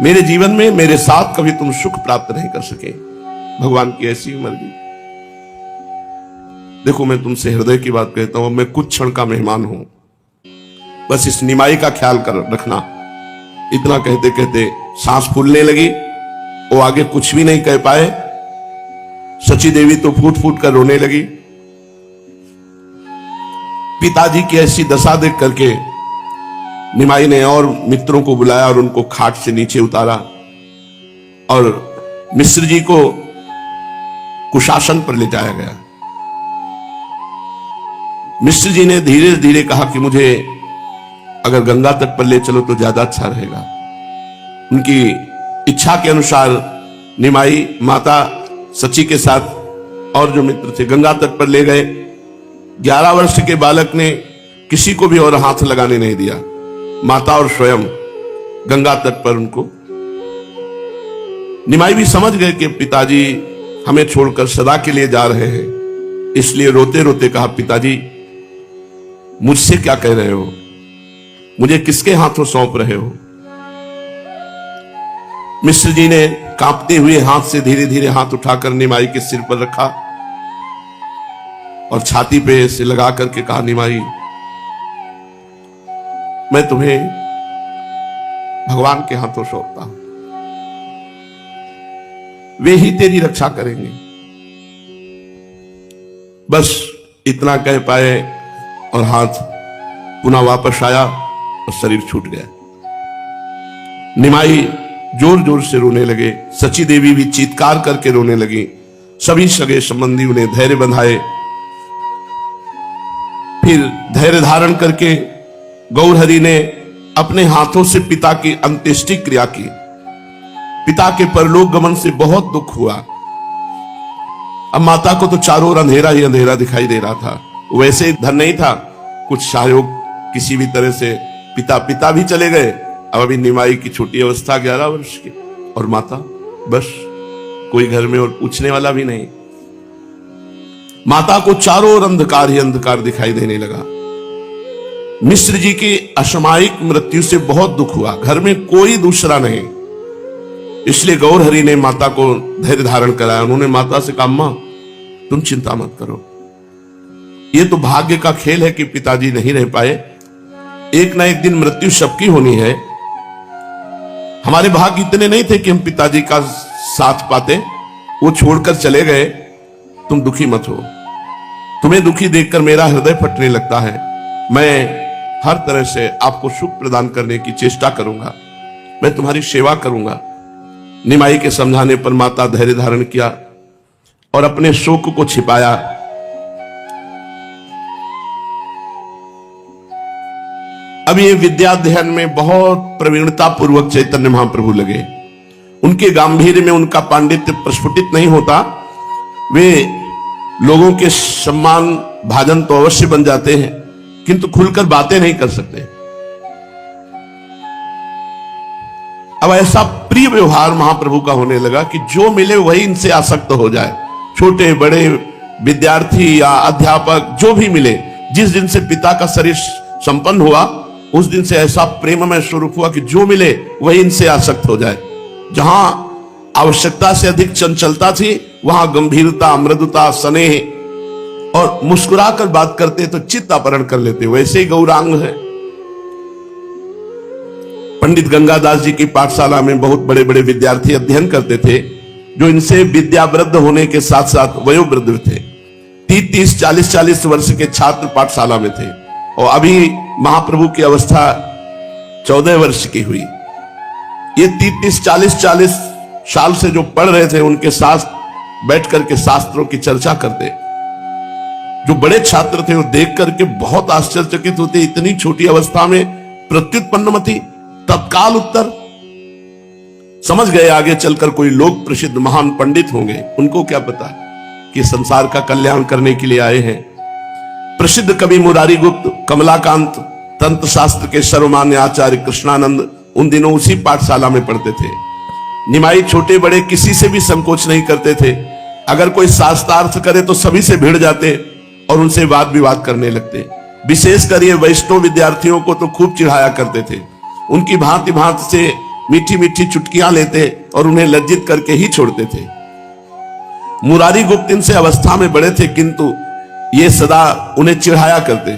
मेरे जीवन में मेरे साथ कभी तुम सुख प्राप्त नहीं कर सके। भगवान की ऐसी मर्जी। देखो मैं तुमसे हृदय की बात कहता हूं, मैं कुछ क्षण का मेहमान हूं, बस इस निमाई का ख्याल कर रखना। इतना कहते कहते सांस फूलने लगी। वो आगे कुछ भी नहीं कह पाए। सची देवी तो फूट फूट कर रोने लगी। पिताजी की ऐसी दशा देख करके निमाई ने और मित्रों को बुलाया और उनको खाट से नीचे उतारा और मिश्र जी को कुशासन पर ले जाया गया। मिश्र जी ने धीरे धीरे कहा कि मुझे अगर गंगा तट पर ले चलो तो ज्यादा अच्छा रहेगा। उनकी इच्छा के अनुसार निमाई माता सची के साथ और जो मित्र थे गंगा तट पर ले गए। 11 वर्ष के बालक ने किसी को भी और हाथ लगाने नहीं दिया। माता और स्वयं गंगा तट पर उनको। निमाई भी समझ गए कि पिताजी हमें छोड़कर सदा के लिए जा रहे हैं, इसलिए रोते रोते कहा, पिताजी मुझसे क्या कह रहे हो? मुझे किसके हाथों सौंप रहे हो? मिश्र जी ने कांपते हुए हाथ से धीरे धीरे हाथ उठाकर निमाई के सिर पर रखा और छाती पे से लगा करके कहा, निमाई मैं तुम्हें भगवान के हाथों सौंपता हूं, वे ही तेरी रक्षा करेंगे। बस इतना कह पाए और हाथ पुनः वापस आया और शरीर छूट गया। निमाई जोर जोर से रोने लगे। सची देवी भी चीत्कार करके रोने लगी। सभी सगे संबंधी उन्हें धैर्य बंधाए। फिर धैर्य धारण करके गौरहरि ने अपने हाथों से पिता की अंत्येष्टि क्रिया की। पिता के परलोक गमन से बहुत दुख हुआ। अब माता को तो चारों ओर अंधेरा ही अंधेरा दिखाई दे रहा था। वैसे धन नहीं था, कुछ सहयोग किसी भी तरह से पिता भी चले गए। अब अभी निमाई की छोटी अवस्था 11 वर्ष की और माता बस कोई घर में और पूछने वाला भी नहीं। माता को चारों ओर अंधकार ही अंधकार दिखाई देने लगा। मिश्र जी की असामयिक मृत्यु से बहुत दुख हुआ। घर में कोई दूसरा नहीं, इसलिए गौरहरि ने माता को धैर्य धारण कराया। उन्होंने माता से कहा, अम्मा तुम चिंता मत करो, ये तो भाग्य का खेल है कि पिताजी नहीं रह पाए। एक ना एक दिन मृत्यु सबकी होनी है। हमारे भाग्य इतने नहीं थे कि हम पिताजी का साथ पाते, वो छोड़कर चले गए। तुम दुखी मत हो। तुम्हें दुखी देखकर मेरा हृदय फटने लगता है। मैं हर तरह से आपको सुख प्रदान करने की चेष्टा करूंगा, मैं तुम्हारी सेवा करूंगा। निमाई के समझाने पर माता धैर्य धारण किया और अपने शोक को छिपाया। अब ये विद्याध्ययन में बहुत प्रवीणता पूर्वक चैतन्य महाप्रभु लगे। उनके गांभीर्य में उनका पांडित्य प्रस्फुटित नहीं होता। वे लोगों के सम्मान भाजन तो अवश्य बन जाते हैं, किंतु खुलकर बातें नहीं कर सकते। अब ऐसा प्रिय व्यवहार महाप्रभु का होने लगा कि जो मिले वही इनसे आसक्त हो जाए। छोटे बड़े विद्यार्थी या अध्यापक जो भी मिले, जिस दिन से पिता का शरीर संपन्न हुआ उस दिन से ऐसा प्रेममय स्वरूप हुआ कि जो मिले वही इनसे आसक्त हो जाए। जहां आवश्यकता से अधिक चंचलता थी वहां गंभीरता, मृदुता, स्नेह और मुस्कुराकर बात करते तो चित्त अपहरण कर लेते। वैसे ही गौरांग है। पंडित गंगादास जी की पाठशाला में बहुत बड़े बड़े विद्यार्थी अध्ययन करते थे, जो इनसे विद्यावृद्ध होने के साथ साथ वयोवृद्ध थे। 30-30, 40-40 वर्ष के छात्र पाठशाला में थे और अभी महाप्रभु की अवस्था 14 वर्ष की हुई। ये 30-30, 40-40 साल से जो पढ़ रहे थे उनके साथ बैठ करके शास्त्रों की चर्चा करते। जो बड़े छात्र थे वो देख करके बहुत आश्चर्यचकित होते। इतनी छोटी अवस्था में प्रत्युत्पन्नमति, तत्काल उत्तर। समझ गए आगे चलकर कोई लोक प्रसिद्ध महान पंडित होंगे। उनको क्या पता कि संसार का कल्याण करने के लिए आए हैं। प्रसिद्ध कवि मुरारी गुप्त, कमलाकांत, तंत्र शास्त्र के सर्वमान्य आचार्य कृष्णानंद उन दिनों उसी पाठशाला में पढ़ते थे। निमाई छोटे बड़े किसी से भी संकोच नहीं करते थे। अगर कोई शास्त्रार्थ करे तो सभी से भिड़ जाते और उनसे वाद विवाद करने लगते। विशेषकर ये वैष्णव विद्यार्थियों को तो खूब चिढ़ाया करते थे। उनकी भांति भांति से मीठी मीठी चुटकियां लेते और उन्हें लज्जित करके ही छोड़ते थे। मुरारी गुप्त इनसे अवस्था में बड़े थे, किंतु ये सदा उन्हें चिढ़ाया करते।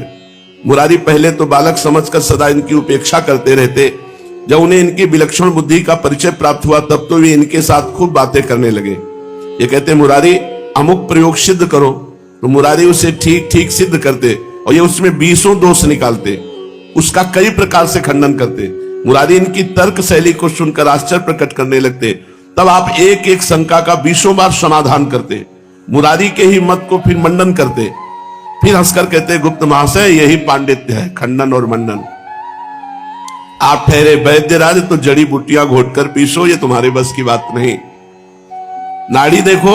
मुरारी पहले तो बालक समझकर सदा इनकी उपेक्षा करते रहते। जब उन्हें इनकी विलक्षण बुद्धि का परिचय प्राप्त हुआ तब तो वे इनके साथ खूब बातें करने लगे। ये कहते, मुरारी अमुक प्रयोग सिद्ध करो, तो मुरारी उसे ठीक ठीक सिद्ध करते और ये उसमें 20 दोष निकालते, उसका कई प्रकार से खंडन करते। मुरारी इनकी तर्क शैली को सुनकर आश्चर्य प्रकट करने लगते। तब आप एक एक शंका का 20 बार समाधान करते। मुरारी के ही मत को फिर मंडन करते। फिर हंसकर कहते, गुप्त महाशय यही पांडित्य है, खंडन और मंडन। आप ठहरे वैद्यराज तो जड़ी बूटियां घोटकर पीसो, ये तुम्हारे बस की बात नहीं। नाड़ी देखो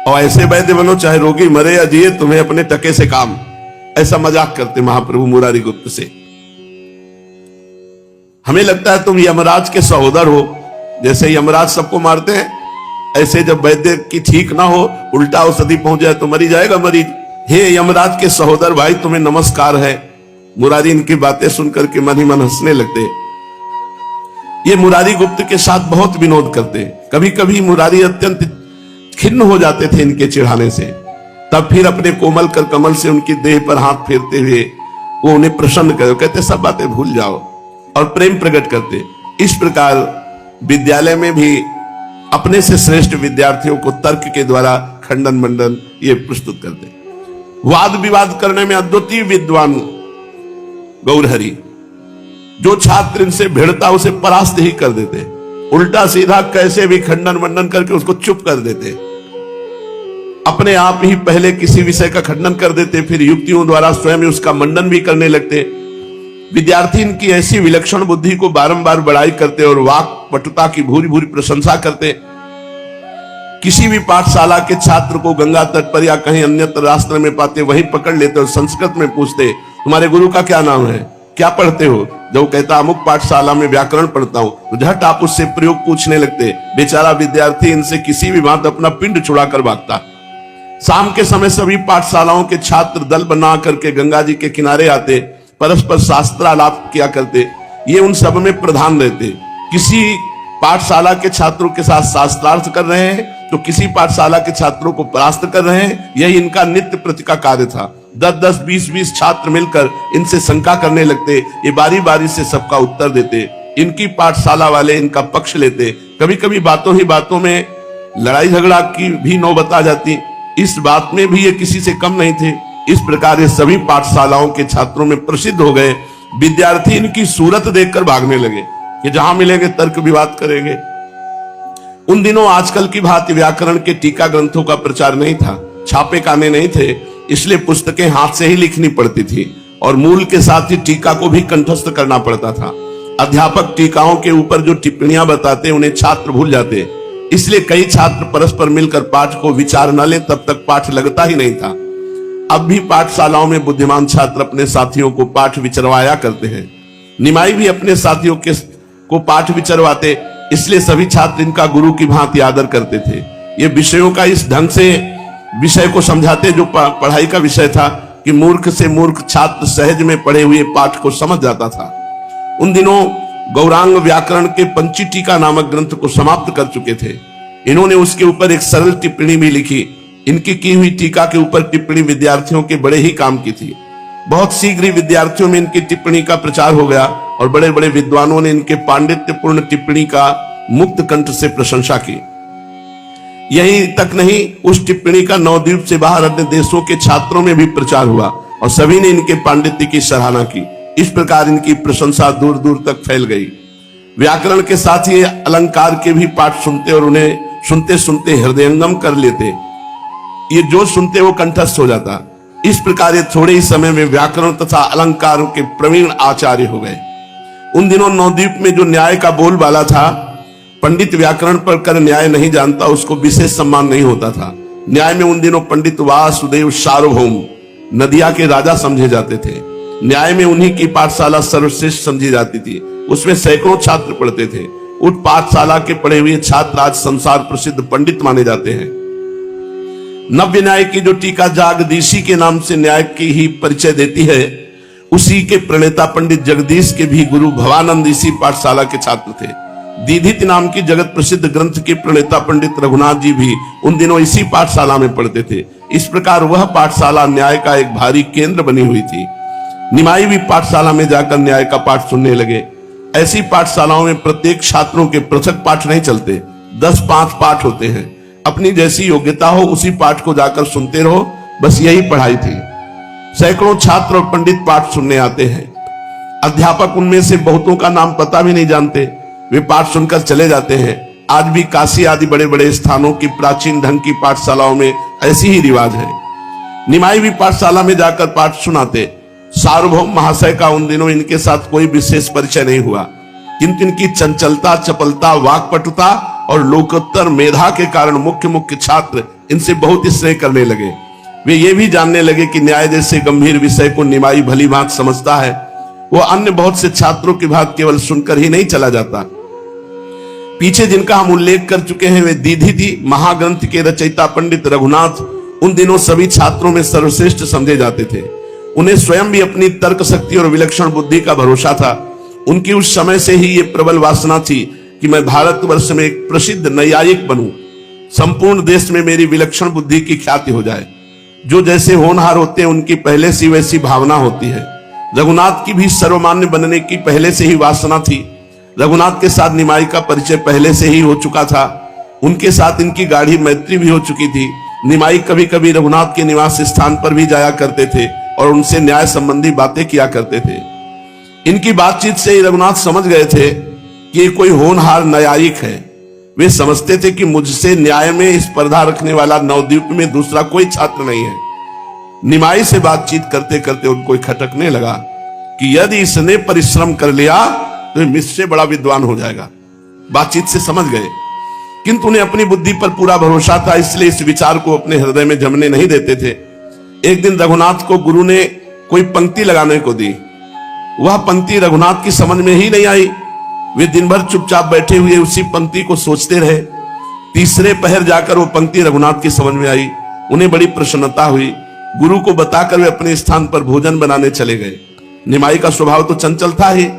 और ऐसे वैद्य बनो, चाहे रोगी मरे या जिए, तुम्हें अपने टके से काम। ऐसा मजाक करते महाप्रभु मुरारी गुप्त से। हमें लगता है तुम यमराज के सहोदर हो। जैसे यमराज सबको मारते हैं, ऐसे जब वैद्य की ठीक ना हो, उल्टा औषधि पहुंच जाए तो मरी जाएगा मरीज। हे यमराज के सहोदर भाई, तुम्हें नमस्कार है। मुरारी इनकी बातें सुनकर के मन ही मन हंसने लगते। ये मुरारी गुप्त के साथ बहुत विनोद करते। कभी कभी मुरारी अत्यंत खिन्न हो जाते थे इनके चिढ़ाने से। तब फिर अपने कोमल कर कमल से उनकी देह पर हाथ फेरते हुए वो उन्हें प्रसन्न कर कहते, सब बातें भूल जाओ, और प्रेम प्रकट करते। इस प्रकार विद्यालय में भी अपने से श्रेष्ठ विद्यार्थियों को तर्क के द्वारा खंडन मंडन ये प्रस्तुत करते। वाद विवाद करने में अद्वितीय विद्वान गौरहरि। जो छात्र इनसे भिड़ता उसे परास्त ही कर देते। उल्टा सीधा कैसे भी खंडन मंडन करके उसको चुप कर देते। अपने आप ही पहले किसी विषय का खंडन कर देते, फिर युक्तियों द्वारा स्वयं उसका मंडन भी करने लगते। विद्यार्थी इनकी ऐसी विलक्षण बुद्धि को बारंबार बड़ाई करते और वाक पटुता की भूरी भूरी प्रशंसा करते। किसी भी पाठशाला के छात्र को गंगा तट पर या कहीं अन्यत्र रास्ते में पाते वहीं पकड़ लेते और संस्कृत में पूछते, तुम्हारे गुरु का क्या नाम है, क्या पढ़ते हो? जब कहता अमुक पाठशाला में व्याकरण पढ़ता हूं, तो झट आप उससे प्रयोग पूछने लगते। बेचारा विद्यार्थी इनसे किसी भी बात अपना पिंड छुड़ाकर भागता। शाम के समय सभी पाठशालाओं के छात्र दल बना करके गंगा जी के किनारे आते, परस्पर शास्त्रालाप किया करते। ये उन सब में प्रधान रहते। किसी पाठशाला के छात्रों के साथ शास्त्रार्थ कर रहे हैं तो किसी पाठशाला के छात्रों को परास्त कर रहे हैं। यही इनका नित्य प्रति का कार्य था। 10-10, 20-20 छात्र मिलकर इनसे शंका करने लगते। ये बारी बारी से सबका उत्तर देते। इनकी पाठशाला वाले इनका पक्ष लेते। कभी कभी बातों ही बातों में लड़ाई झगड़ा की भी नौबत आ जाती। इस बात में भी ये किसी से कम नहीं थे। इस प्रकार ये सभी पाठशालाओं के छात्रों में प्रसिद्ध हो गए। विद्यार्थी इनकी सूरत देखकर भागने लगे कि जहां मिलेंगे तर्क विवाद करेंगे। उन दिनों आजकल की भांति व्याकरण के टीका ग्रंथों का प्रचार नहीं था, छापे खाने नहीं थे, इसलिए पुस्तकें हाथ से ही लिखनी पड़ती थी और मूल के साथ ही टीका को भी कंठस्थ करना पड़ता था। अध्यापक टीकाओं के ऊपर जो टिप्पणियां बताते उन्हें छात्र भूल जाते, इसलिए कई छात्र परस्पर मिलकर पाठ को विचार न ले तब तक पाठ लगता ही नहीं था। अब भी पाठशालाओं में बुद्धिमान छात्र अपने साथियों को पाठ विचरवाया करते हैं। निमाई भी अपने साथियों को पाठ विचरवाते, इसलिए सभी छात्र इनका गुरु की भांति आदर करते थे। ये विषयों का इस ढंग से विषय को समझाते जो पढ़ाई का विषय था कि मूर्ख से मूर्ख छात्र सहज में पढ़े हुए पाठ को समझ जाता था। उन दिनों गौरांग व्याकरण के पंची टीका नामक ग्रंथ को समाप्त कर चुके थे। इन्होंने उसके ऊपर एक सरल टिप्पणी भी लिखी। इनकी की हुई टीका के ऊपर टिप्पणी विद्यार्थियों के बड़े ही काम की थी। बहुत शीघ्र ही विद्यार्थियों में इनकी टिप्पणी का प्रचार हो गया और बड़े बड़े विद्वानों ने इनके पांडित्यपूर्ण टिप्पणी का मुक्त कंठ से प्रशंसा की। यही तक नहीं, उस टिप्पणी का नवद्वीप से बाहर अन्य देशों के छात्रों में भी प्रचार हुआ और सभी ने इनके पांडित्य की सराहना की। इस प्रकार इनकी प्रशंसा दूर दूर तक फैल गई। व्याकरण के साथ ही अलंकार के भी पाठ सुनते और उन्हें सुनते सुनते हृदयंगम कर लेते। ये जो सुनते वो कंठस्थ हो जाता। इस प्रकार ये थोड़े ही समय में व्याकरण तथा अलंकारों के प्रवीण आचार्य हो गए। उन दिनों नवद्वीप में जो न्याय का बोलबाला था, पंडित व्याकरण पर कर न्याय नहीं जानता उसको विशेष सम्मान नहीं होता था। न्याय में उन दिनों पंडित वासुदेव सार्वभौम नदिया के राजा समझे जाते थे। न्याय में उन्हीं की पाठशाला सर्वश्रेष्ठ समझी जाती थी। उसमें सैकड़ों छात्र पढ़ते थे। उस पाठशाला के पढ़े हुए छात्र आज संसार प्रसिद्ध पंडित माने जाते हैं। नव्य न्याय की जो टीका जागदीशी के नाम से न्याय की ही परिचय देती है, उसी के प्रणेता पंडित जगदीश के भी गुरु भवानंद इसी पाठशाला के छात्र थे। दीधित नाम की जगत प्रसिद्ध ग्रंथ के प्रणेता पंडित रघुनाथ जी भी उन दिनों इसी पाठशाला में पढ़ते थे। इस प्रकार वह पाठशाला न्याय का एक भारी केंद्र बनी हुई थी। निमाई भी पाठशाला में जाकर न्याय का पाठ सुनने लगे। ऐसी पाठशालाओं में प्रत्येक छात्रों के पृथक पाठ नहीं चलते, 10-5 पाठ होते हैं। अपनी जैसी योग्यता हो उसी पाठ को जाकर सुनते रहो, बस यही पढ़ाई थी। सैकड़ों छात्र और पंडित पाठ सुनने आते हैं। अध्यापक उनमें से बहुतों का नाम पता भी नहीं जानते, वे पाठ सुनकर चले जाते हैं। आज भी काशी आदि बड़े बड़े स्थानों की प्राचीन ढंग की पाठशालाओं में ऐसी ही रिवाज है। निमाई भी पाठशाला में जाकर पाठ सुनाते। सार्वभौम महाशय का उन दिनों इनके साथ कोई विशेष परिचय नहीं हुआ, किंतु इनकी चंचलता, चपलता, वाक्पटुता और लोकोत्तर मेधा के कारण मुख्य छात्र इनसे बहुत स्नेह करने लगे। वे ये भी जानने लगे कि न्याय जैसे गंभीर विषय को निमाई भली भांति समझता है। वो अन्य बहुत से छात्रों की बात केवल सुनकर ही नहीं चला जाता। पीछे जिनका हम उल्लेख कर चुके हैं, वे दीधिति महाग्रंथ के रचयिता पंडित रघुनाथ उन दिनों सभी छात्रों में सर्वश्रेष्ठ समझे जाते थे। उन्हें स्वयं भी अपनी तर्क शक्ति और विलक्षण बुद्धि का भरोसा था। उनकी उस समय से ही ये प्रबल वासना थी कि मैं भारतवर्ष में एक प्रसिद्ध न्यायिक बनूं, संपूर्ण देश में मेरी विलक्षण बुद्धि की ख्याति हो जाए। जो जैसे होनहार होते हैं उनकी पहले से वैसी भावना होती है। रघुनाथ की भी सर्वमान्य बनने की पहले से ही वासना थी। रघुनाथ के साथ निमाई का परिचय पहले से ही हो चुका था। उनके साथ इनकी गाढ़ी मैत्री भी हो चुकी थी। निमाई कभी कभी रघुनाथ के निवास स्थान पर भी जाया करते थे और उनसे न्याय संबंधी बातें किया करते थे। इनकी बातचीत से ही रघुनाथ समझ गए थे कि ये कोई होनहार न्यायिक है। वे समझते थे कि मुझसे न्याय में स्पर्धा रखने वाला नवद्वीप में दूसरा कोई छात्र नहीं है। निमाई से बातचीत करते करते उनको खटकने लगा कि यदि इसने परिश्रम कर लिया तो मुझसे बड़ा विद्वान हो जाएगा। बातचीत से समझ गए, किंतु उन्हें अपनी बुद्धि पर पूरा भरोसा था, इसलिए इस विचार को अपने हृदय में जमने नहीं देते थे। एक दिन रघुनाथ को गुरु ने कोई पंक्ति लगाने को दी। वह पंक्ति रघुनाथ की समझ में ही नहीं आई। वे दिन भर चुपचाप बैठे हुए उसी पंक्ति को सोचते रहे। तीसरे पहर जाकर वो पंक्ति रघुनाथ की समझ में आई। उन्हें बड़ी प्रसन्नता हुई। गुरु को बताकर वे अपने स्थान पर भोजन बनाने चले गए। निमाई का स्वभाव तो चंचल था ही।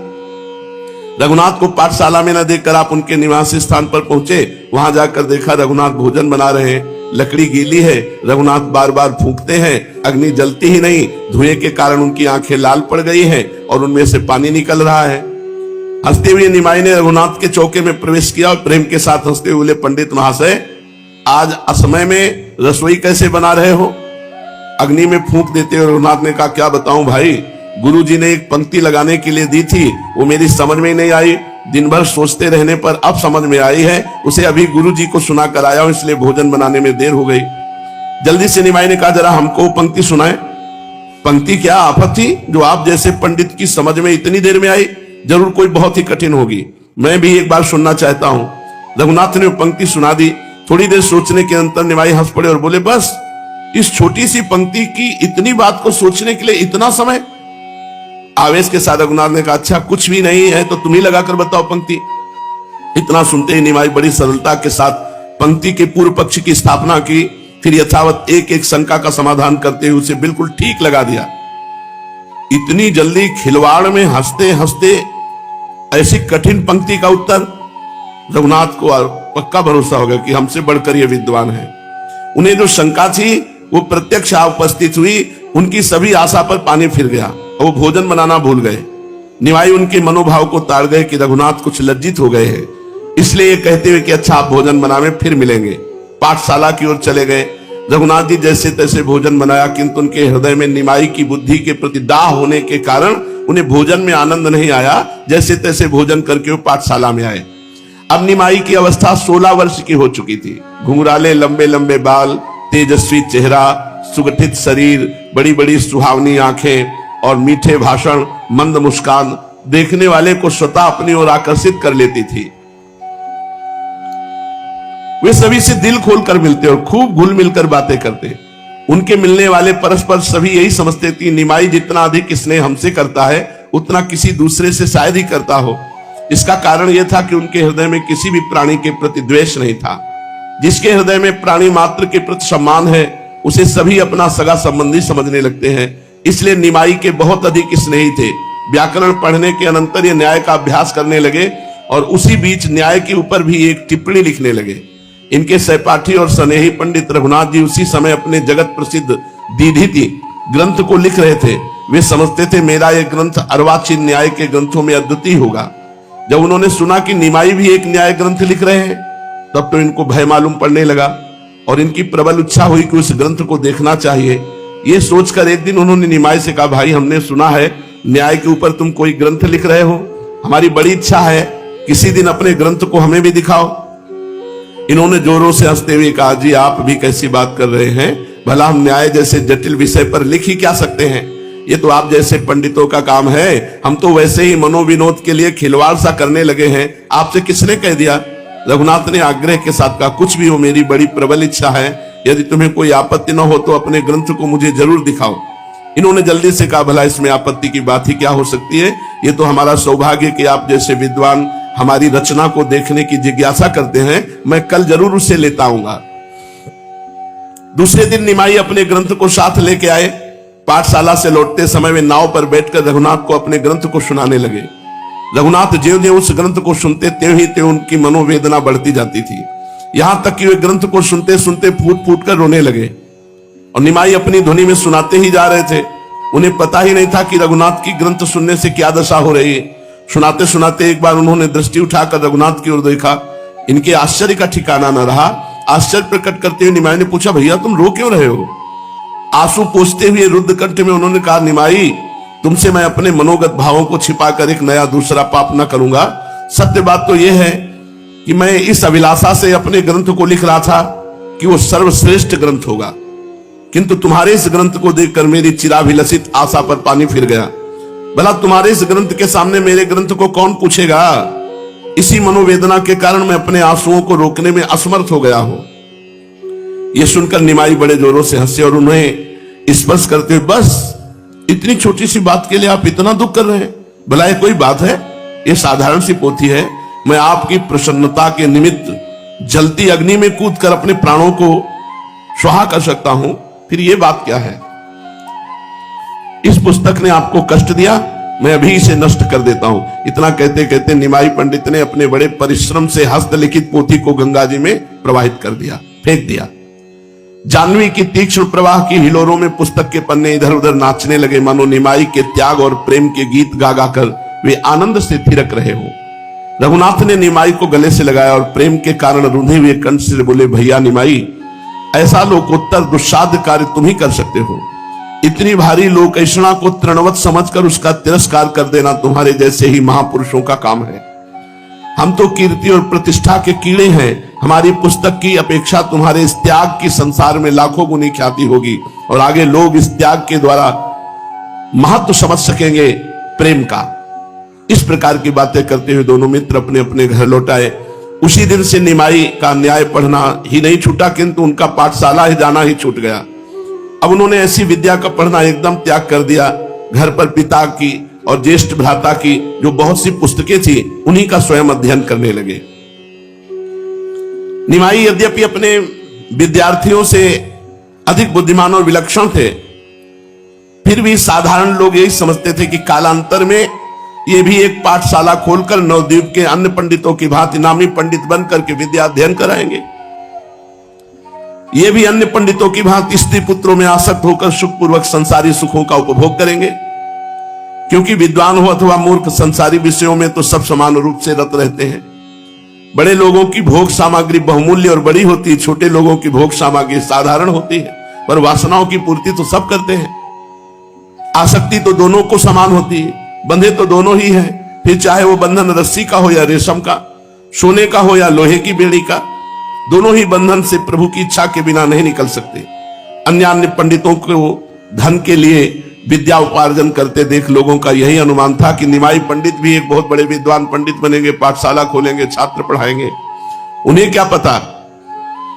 रघुनाथ को पाठशाला में न देखकर आप उनके निवास स्थान पर पहुंचे। वहां जाकर देखा रघुनाथ भोजन बना रहे हैं। लकड़ी गीली है, रघुनाथ बार बार फूंकते हैं, अग्नि जलती ही नहीं। धुएं के कारण उनकी आंखें लाल पड़ गई हैं और उनमें से पानी निकल रहा है। हंसते हुए निमाई ने रघुनाथ के चौके में प्रवेश किया और प्रेम के साथ हंसते हुए, पंडित महाशय, आज असमय में रसोई कैसे बना रहे हो? अग्नि में फूंक देते हुए रघुनाथ ने कहा, क्या बताऊं भाई, गुरुजी ने एक पंक्ति लगाने के लिए दी थी, वो मेरी समझ में नहीं आई। दिन भर सोचते रहने पर अब समझ में आई है। उसे अभी गुरुजी को सुना कर आया हूं, इसलिए भोजन बनाने में देर हो गई। जल्दी से निमाई ने कहा, जरा हमको पंक्ति सुनाए। पंक्ति क्या आफत थी जो आप जैसे पंडित की समझ में इतनी देर में आई? जरूर कोई बहुत ही कठिन होगी। मैं भी एक बार सुनना चाहता हूं। रघुनाथ ने पंक्ति सुना दी। थोड़ी देर सोचने के अंतर निमाई हंस पड़े और बोले, बस इस छोटी सी पंक्ति की इतनी बात को सोचने के लिए इतना समय? आवेश के साथ रघुनाथ ने कहा, अच्छा कुछ भी नहीं है तो तुम ही लगाकर बताओ पंक्ति। इतना सुनते ही निमाई बड़ी सरलता के साथ पंक्ति के पूर्व पक्ष की स्थापना की, फिर यथावत एक एक शंका का समाधान करते हुए उसे बिल्कुल ठीक लगा दिया। इतनी जल्दी खिलवाड़ में हंसते हंसते ऐसी कठिन पंक्ति का उत्तर? रघुनाथ को पक्का भरोसा होगा कि हमसे बढ़कर ये विद्वान है। उन्हें जो शंका थी वो प्रत्यक्ष उपस्थित हुई। उनकी सभी आशा पर पानी फिर गया। वो भोजन बनाना भूल गए। निमाई उनके मनोभाव को ताड़ गए कि रघुनाथ कुछ लज्जित हो गए हैं, इसलिए ये कहते हुए कि अच्छा आप भोजन बनावे, फिर मिलेंगे। पाठशाला की ओर चले गए। रघुनाथ जी जैसे तैसे भोजन बनाया, किंतु उनके हृदय में निमाई की बुद्धि के प्रति दाह होने के कारण उन्हें भोजन में आनंद नहीं आया। जैसे तैसे भोजन करके वो पाठशाला में आए। अब निमाई की अवस्था 16 वर्ष की हो चुकी थी। घुंघराले लंबे लंबे बाल, तेजस्वी चेहरा, सुगठित शरीर, बड़ी बड़ी सुहावनी आंखें और मीठे भाषण, मंद मुस्कान देखने वाले को स्वतः अपनी ओर आकर्षित कर लेती थी। वे सभी से दिल खोलकर मिलते और खूब घुल मिलकर बातें करते। उनके मिलने वाले परस्पर सभी यही समझते थे, निमाई जितना अधिक स्नेह हमसे करता है उतना किसी दूसरे से शायद ही करता हो। इसका कारण यह था कि उनके हृदय में किसी भी प्राणी के प्रति द्वेष नहीं था। जिसके हृदय में प्राणी मात्र के प्रति सम्मान है उसे सभी अपना सगा संबंधी समझने लगते हैं। इसलिए निमाई के बहुत अधिक स्नेही थे। व्याकरण पढ़ने के अनंतर ये न्याय का अभ्यास करने लगे और उसी बीच न्याय के ऊपर भी एक टिप्पणी लिखने लगे। इनके सहपाठी और स्नेही पंडित रघुनाथ जी उसी समय अपने जगत प्रसिद्ध दीधीति ग्रंथ को लिख रहे थे। वे समझते थे मेरा यह ग्रंथ अर्वाचीन न्याय के ग्रंथों में अद्वितीय होगा। जब उन्होंने सुना कि निमाई भी एक न्याय ग्रंथ लिख रहे हैं तब तो इनको भय मालूम पड़ने लगा और इनकी प्रबल इच्छा हुई कि उस ग्रंथ को देखना चाहिए। ये सोचकर एक दिन उन्होंने निमाई से कहा, भाई हमने सुना है न्याय के ऊपर तुम कोई ग्रंथ लिख रहे हो, हमारी बड़ी इच्छा है किसी दिन अपने ग्रंथ को हमें भी दिखाओ। इन्होंने जोरों से हंसते हुए कहा, जी आप भी कैसी बात कर रहे हैं, भला हम न्याय जैसे जटिल विषय पर लिख ही क्या सकते हैं, ये तो आप जैसे पंडितों का काम है। हम तो वैसे ही मनोविनोद के लिए खिलवाड़ सा करने लगे हैं, आपसे किसने कह दिया? रघुनाथ ने आग्रह के साथ कहा, कुछ भी हो मेरी बड़ी प्रबल इच्छा है, यदि तुम्हें कोई आपत्ति न हो तो अपने ग्रंथ को मुझे जरूर दिखाओ। इन्होंने जल्दी से कहा, भला इसमें आपत्ति की बात ही क्या हो सकती है, ये तो हमारा सौभाग्य कि आप जैसे विद्वान हमारी रचना को देखने की जिज्ञासा करते हैं। मैं कल जरूर उसे लेता आऊंगा। दूसरे दिन निमाई अपने ग्रंथ को साथ लेके आए। पाठशाला से लौटते समय वे नाव पर बैठकर रघुनाथ को अपने ग्रंथ को सुनाने लगे। रघुनाथ ज्यों ज्यों उस ग्रंथ को सुनते त्यों ही त्यों उनकी मनोवेदना बढ़ती जाती थी। यहां तक कि वे ग्रंथ को सुनते सुनते फूट फूट कर रोने लगे और निमाई अपनी ध्वनि में सुनाते ही जा रहे थे। उन्हें पता ही नहीं था कि रघुनाथ की ग्रंथ सुनने से क्या दशा हो रही है। सुनाते सुनाते एक बार उन्होंने दृष्टि उठाकर रघुनाथ की ओर देखा। इनके आश्चर्य का ठिकाना न रहा। आश्चर्य प्रकट करते हुए निमाई ने पूछा, भैया तुम रो क्यों रहे हो? आंसू पोंछते हुए रुद्ध कंठ में उन्होंने कहा, निमाई तुमसे मैं अपने मनोगत भावों को छिपाकर एक नया दूसरा पाप न करूंगा। सत्य बात तो यह है कि मैं इस अभिलाषा से अपने ग्रंथ को लिख रहा था कि वो सर्वश्रेष्ठ ग्रंथ होगा, किंतु तुम्हारे इस ग्रंथ को देखकर मेरी चिराभिलषित आशा पर पानी फिर गया। भला तुम्हारे इस ग्रंथ के सामने मेरे ग्रंथ को कौन पूछेगा? इसी मनोवेदना के कारण मैं अपने आंसुओं को रोकने में असमर्थ हो गया हूं। यह सुनकर निमाई बड़े जोरों से हंसे और उन्हें स्पर्श करते हुए, बस इतनी छोटी सी बात के लिए आप इतना दुख कर रहे हैं? भला ये कोई बात है? ये साधारण सी पोथी है। मैं आपकी प्रसन्नता के निमित्त जलती अग्नि में कूदकर अपने प्राणों को स्वाहा कर सकता हूं, फिर ये बात क्या है? इस पुस्तक ने आपको कष्ट दिया, मैं अभी इसे नष्ट कर देता हूं। इतना कहते कहते निमाई पंडित ने अपने बड़े परिश्रम से हस्तलिखित पोथी को गंगा जी में प्रवाहित कर दिया, फेंक दिया। जानवी की तीक्ष्ण प्रवाह की हिलोरों में पुस्तक के पन्ने इधर उधर नाचने लगे, मानो निमाई के त्याग और प्रेम के गीत गा गाकर वे आनंद से थिरक रहे हो। रघुनाथ ने निमाई को गले से लगाया और प्रेम के कारण रूंधे हुए कंठ से बोले, भैया निमाई, ऐसा लोकोत्तर दुस्साध्य कार्य तुम ही कर सकते हो। इतनी भारी लोकैषणा को तृणवत समझकर उसका तिरस्कार कर देना तुम्हारे जैसे ही महापुरुषों का काम है। हम तो कीर्ति और प्रतिष्ठा के कीड़े हैं। हमारी पुस्तक की अपेक्षा तुम्हारे इस त्याग की संसार में लाखों गुनी ख्याति होगी और आगे लोग इस त्याग के द्वारा महत्व समझ सकेंगे प्रेम का। इस प्रकार की बातें करते हुए दोनों मित्र अपने अपने घर लौट आए। उसी दिन से निमाई का न्याय पढ़ना ही नहीं छूटा, किंतु उनका पाठशाला ही जाना ही छूट गया। अब उन्होंने ऐसी विद्या का पढ़ना एकदम त्याग कर दिया। घर पर पिता की और ज्येष्ठ भ्राता की जो बहुत सी पुस्तकें थी, उन्हीं का स्वयं अध्ययन करने लगे। निमाई यद्यपि अपने विद्यार्थियों से अधिक बुद्धिमान और विलक्षण थे, फिर भी साधारण लोग यही समझते थे कि कालांतर में ये भी एक पाठशाला खोलकर नवद्वीप के अन्य पंडितों की भांति नामी पंडित बन करके विद्या अध्ययन कराएंगे। ये भी अन्य पंडितों की भांति स्त्री पुत्रों में आसक्त होकर सुखपूर्वक संसारी सुखों का उपभोग करेंगे। क्योंकि विद्वान हो अथवा मूर्ख, संसारी विषयों में तो सब समान रूप से रत रहते हैं। बड़े लोगों की भोग सामग्री बहुमूल्य और बड़ी होती है, छोटे लोगों की भोग सामग्री साधारण होती है, पर वासनाओं की पूर्ति तो सब करते हैं। आसक्ति तो दोनों को समान होती है, बंधे तो दोनों ही है, फिर चाहे वो बंधन रस्सी का हो या रेशम का, सोने का हो या लोहे की बेड़ी का, दोनों ही बंधन से प्रभु की इच्छा के बिना नहीं निकल सकते। अन्य पंडितों को धन के लिए विद्या उपार्जन करते देख लोगों का यही अनुमान था कि निमाई पंडित भी एक बहुत बड़े विद्वान पंडित बनेंगे, पाठशाला खोलेंगे, छात्र पढ़ाएंगे। उन्हें क्या पता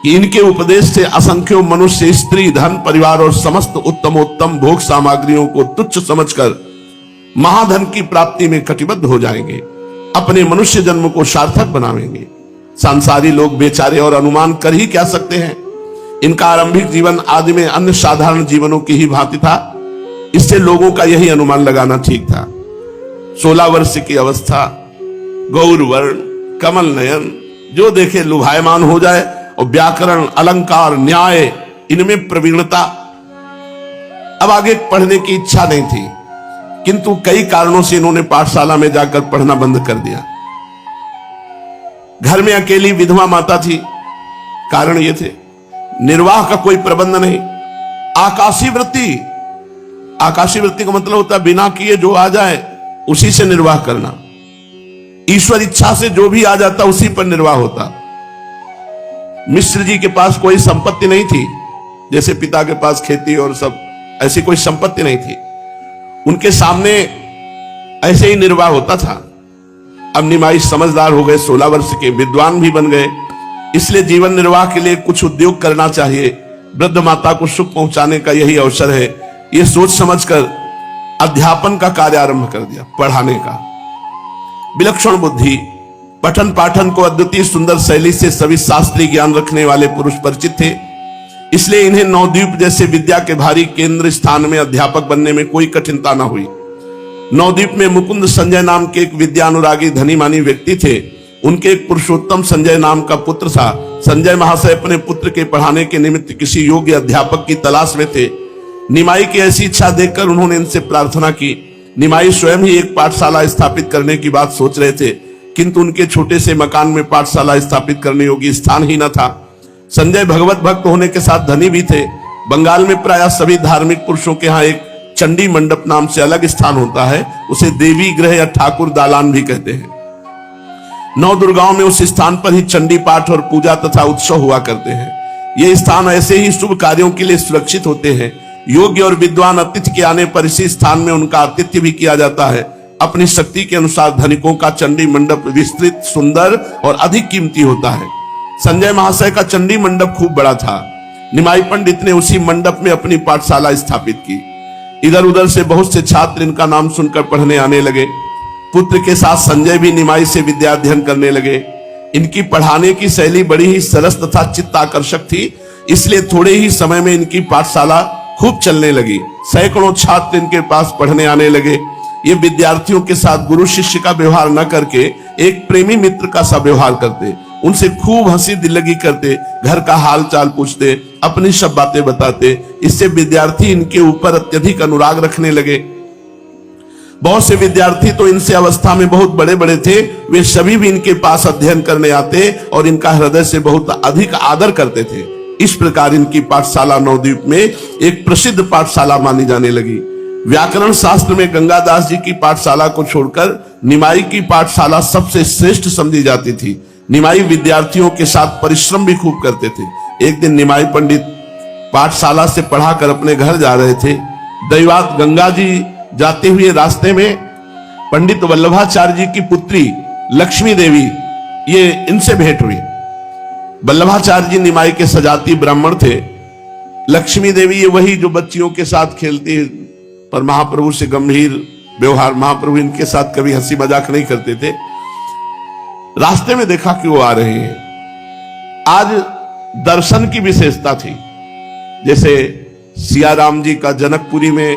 कि इनके उपदेश से असंख्यों मनुष्य स्त्री, धन, परिवार और समस्त उत्तमोत्तम भोग सामग्रियों को तुच्छ समझकर महाधन की प्राप्ति में कटिबद्ध हो जाएंगे, अपने मनुष्य जन्म को सार्थक बनावेंगे। सांसारी लोग बेचारे और अनुमान कर ही क्या सकते हैं। इनका आरंभिक जीवन आदि में अन्य साधारण जीवनों की ही भांति था, इससे लोगों का यही अनुमान लगाना ठीक था। 16 वर्ष की अवस्था, गौर वर्ण, कमल नयन, जो देखे लुभायमान हो जाए, और व्याकरण, अलंकार, न्याय, इनमें प्रवीणता। अब आगे पढ़ने की इच्छा नहीं थी, किंतु कई कारणों से इन्होंने पाठशाला में जाकर पढ़ना बंद कर दिया। घर में अकेली विधवा माता थी, कारण ये थे निर्वाह का कोई प्रबंध नहीं। आकाशी वृत्ति, आकाशी वृत्ति का मतलब होता है बिना किए जो आ जाए उसी से निर्वाह करना। ईश्वर इच्छा से जो भी आ जाता उसी पर निर्वाह होता। मिश्र जी के पास कोई संपत्ति नहीं थी, जैसे पिता के पास खेती और सब, ऐसी कोई संपत्ति नहीं थी। उनके सामने ऐसे ही निर्वाह होता था। अब निमाई समझदार हो गए, 16 वर्ष के विद्वान भी बन गए, इसलिए जीवन निर्वाह के लिए कुछ उद्योग करना चाहिए। वृद्ध माता को सुख पहुंचाने का यही अवसर है, ये सोच समझकर अध्यापन का कार्य आरंभ कर दिया, पढ़ाने का। विलक्षण बुद्धि, पठन पाठन को अद्वितीय सुंदर शैली से सभी शास्त्रीय ज्ञान रखने वाले पुरुष परिचित थे, इसलिए इन्हें नवद्वीप जैसे विद्या के भारी केंद्र स्थान में अध्यापक बनने में कोई कठिनता न हुई। नवद्वीप में मुकुंद संजय नाम के एक विद्यानुरागी धनी मानी व्यक्ति थे। उनके एक पुरुषोत्तम संजय नाम का पुत्र था। संजय महाशय अपने पुत्र के पढ़ाने के निमित्त किसी योग्य अध्यापक की तलाश में थे। निमाई की ऐसी इच्छा देखकर उन्होंने इनसे प्रार्थना की। निमाई स्वयं ही एक पाठशाला स्थापित करने की बात सोच रहे थे, किंतु उनके छोटे से मकान में पाठशाला स्थापित करने योग्य स्थान ही न था। संजय भगवत भक्त होने के साथ धनी भी थे। बंगाल में प्रायः सभी धार्मिक पुरुषों के यहाँ एक चंडी मंडप नाम से अलग स्थान होता है, उसे देवी गृह या ठाकुर दालान भी कहते हैं। 9 दुर्गाओं में उस स्थान पर ही चंडी पाठ और पूजा तथा उत्सव हुआ करते हैं। ये स्थान ऐसे ही शुभ कार्यों के लिए सुरक्षित होते हैं। योग्य और विद्वान अतिथि के आने पर इसी स्थान में उनका आतिथ्य भी किया जाता है। अपनी शक्ति के अनुसार धनिकों का चंडी मंडप विस्तृत, सुंदर और अधिक कीमती होता है। संजय महाशय का चंडी मंडप खूब बड़ा था। निमाई पंडित ने उसी मंडप में अपनी पाठशाला स्थापित की। इधर उधर से बहुत से छात्र इनका नाम सुनकर पढ़ने आने लगे। पुत्र के साथ संजय भी निमाई से विद्या अध्ययन करने लगे। इनकी पढ़ाने की शैली बड़ी ही सरस तथा चित्त आकर्षक थी, इसलिए थोड़े ही समय में इनकी पाठशाला खूब चलने लगी। सैकड़ों छात्र इनके पास पढ़ने आने लगे। ये विद्यार्थियों के साथ गुरु शिष्य का व्यवहार न करके एक प्रेमी मित्र का सा व्यवहार करते, उनसे खूब हंसी दिल्लगी करते, घर का हाल चाल पूछते, अपनी सब बातें बताते। इससे विद्यार्थी इनके ऊपर अत्यधिक अनुराग रखने लगे। बहुत से विद्यार्थी तो इनसे अवस्था में बहुत बड़े बड़े थे, वे सभी भी इनके पास अध्ययन करने आते और इनका हृदय से बहुत अधिक आदर करते थे। इस प्रकार इनकी पाठशाला नवद्वीप में एक प्रसिद्ध पाठशाला मानी जाने लगी। व्याकरण शास्त्र में गंगादास जी की पाठशाला को छोड़कर निमाई की पाठशाला सबसे श्रेष्ठ समझी जाती थी। निमाई विद्यार्थियों के साथ परिश्रम भी खूब करते थे। एक दिन निमाई पंडित पाठशाला से पढ़ाकर अपने घर जा रहे थे। दैवात गंगा जी जाते हुए रास्ते में पंडित वल्लभाचार्य जी की पुत्री लक्ष्मी देवी, ये इनसे भेंट हुई। वल्लभाचार्य जी निमाई के सजाती ब्राह्मण थे। लक्ष्मी देवी ये वही जो बच्चियों के साथ खेलती, पर महाप्रभु से गंभीर व्यवहार, महाप्रभु इनके साथ कभी हंसी मजाक नहीं करते थे। रास्ते में देखा कि वो आ रहे हैं। आज दर्शन की विशेषता थी, जैसे सिया राम जी का जनकपुरी में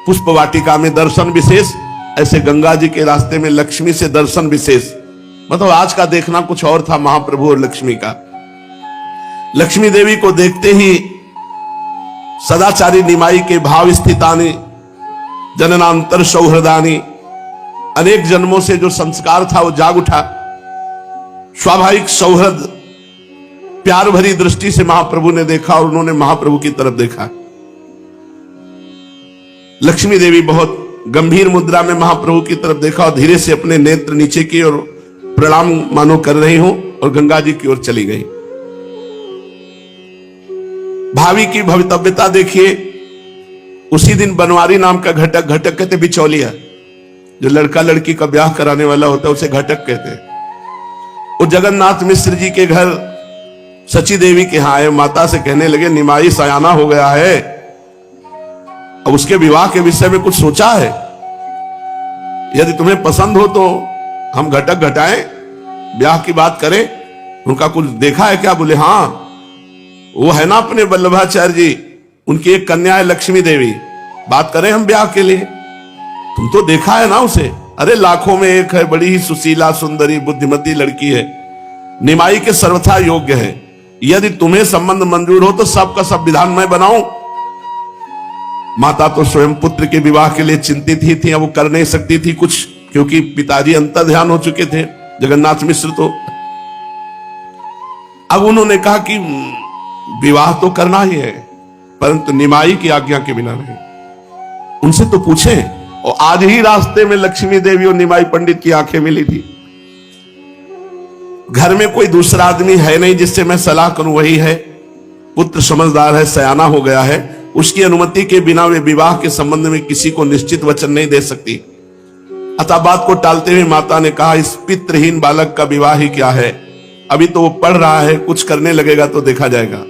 पुष्प वाटिका में दर्शन विशेष, ऐसे गंगा जी के रास्ते में लक्ष्मी से दर्शन विशेष। मतलब आज का देखना कुछ और था महाप्रभु और लक्ष्मी का। लक्ष्मी देवी को देखते ही सदाचारी निमाई के भाव स्थितानि जननांतर सौहृदानी, अनेक जन्मों से जो संस्कार था वो जाग उठा। स्वाभाविक सौहृद, प्यार भरी दृष्टि से महाप्रभु ने देखा और उन्होंने महाप्रभु की तरफ देखा। लक्ष्मी देवी बहुत गंभीर मुद्रा में महाप्रभु की तरफ देखा और धीरे से अपने नेत्र नीचे की और प्रणाम मानो कर रही हूं और गंगा जी की ओर चली गई। भावी की भवितव्यता देखिए। उसी दिन बनवारी नाम का घटक, घटक कहते बिचौलिया, जो लड़का लड़की का ब्याह कराने वाला होता है उसे घटक कहते हैं। वो जगन्नाथ मिश्र जी के घर सची देवी के यहां आए, माता से कहने लगे निमाई सयाना हो गया है, अब उसके विवाह के विषय में कुछ सोचा है? यदि तुम्हें पसंद हो तो हम घटक घटाएं, ब्याह की बात करें। उनका कुछ देखा है क्या? बोले हाँ, वो है ना अपने वल्लभाचार्य जी, उनकी एक कन्या है लक्ष्मी देवी, बात करें हम ब्याह के लिए। तुम तो देखा है ना उसे? अरे लाखों में एक है, बड़ी ही सुशीला सुंदरी बुद्धिमती लड़की है, निमाई के सर्वथा योग्य है। यदि तुम्हें संबंध मंजूर हो तो सबका सब विधान मैं बनाऊं। माता तो स्वयं पुत्र के विवाह के लिए चिंतित ही थी, अब वो कर नहीं सकती थी कुछ, क्योंकि पिताजी अंतर ध्यान हो चुके थे जगन्नाथ मिश्र। तो अब उन्होंने कहा कि विवाह तो करना ही है, परंतु निमाई की आज्ञा के बिना नहीं। उनसे तो पूछें। और आज ही रास्ते में लक्ष्मी देवी और निमाई पंडित की आंखें मिली थी। घर में कोई दूसरा आदमी है नहीं जिससे मैं सलाह करूं, वही है। पुत्र समझदार है, सयाना हो गया है, उसकी अनुमति के बिना वे विवाह के संबंध में किसी को निश्चित वचन नहीं दे सकती। अतः बात को टालते हुए माता ने कहा, इस पितृहीन बालक का विवाह ही क्या है, अभी तो वो पढ़ रहा है, कुछ करने लगेगा तो देखा जाएगा।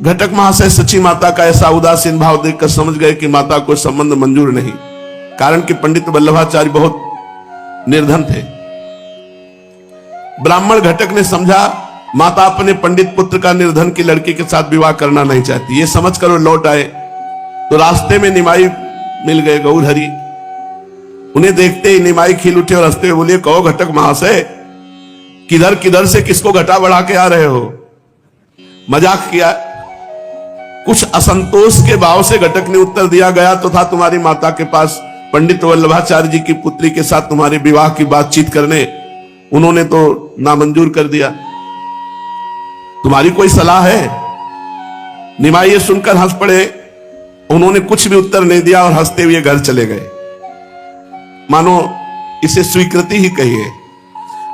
घटक महाशय सची माता का ऐसा उदासीन भाव देखकर समझ गए कि माता को संबंध मंजूर नहीं, कारण कि पंडित वल्लभाचार्य बहुत निर्धन थे। ब्राह्मण घटक ने समझा माता अपने पंडित पुत्र का निर्धन की लड़की के साथ विवाह करना नहीं चाहती, ये समझ कर वो लौट आए। तो रास्ते में निमाई मिल गए, गौरहरी। उन्हें देखते ही निमाई खिल उठे और हंसते हुए बोले, कहो घटक महाशय, किधर किधर से किसको घटा बढ़ा के आ रहे हो? मजाक किया। कुछ असंतोष के भाव से घटक ने उत्तर दिया, गया तो था तुम्हारी माता के पास पंडित वल्लभाचार्य जी की पुत्री के साथ तुम्हारे विवाह की बातचीत करने, उन्होंने तो नामंजूर कर दिया। तुम्हारी कोई सलाह है? निमाई ये सुनकर हंस पड़े। उन्होंने कुछ भी उत्तर नहीं दिया और हंसते हुए घर चले गए, मानो इसे स्वीकृति ही कहिए।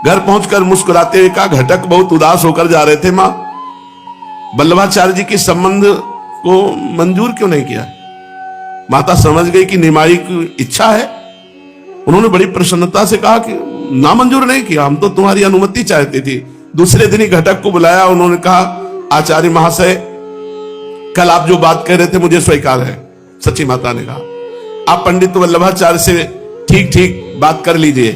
घर पहुंचकर मुस्कुराते हुए कहा, घटक बहुत उदास होकर जा रहे थे, मां वल्लभाचार्य जी के संबंध को मंजूर क्यों नहीं किया? माता समझ गई कि निमाई की इच्छा है। उन्होंने बड़ी प्रसन्नता से कहा कि नामंजूर नहीं किया, हम तो तुम्हारी अनुमति चाहती थी। दूसरे दिन ही घटक को बुलाया, उन्होंने कहा, आचार्य महाशय, कल आप जो बात कह रहे थे मुझे स्वीकार है। सची माता ने कहा, आप पंडित वल्लभाचार्य से ठीक ठीक बात कर लीजिए,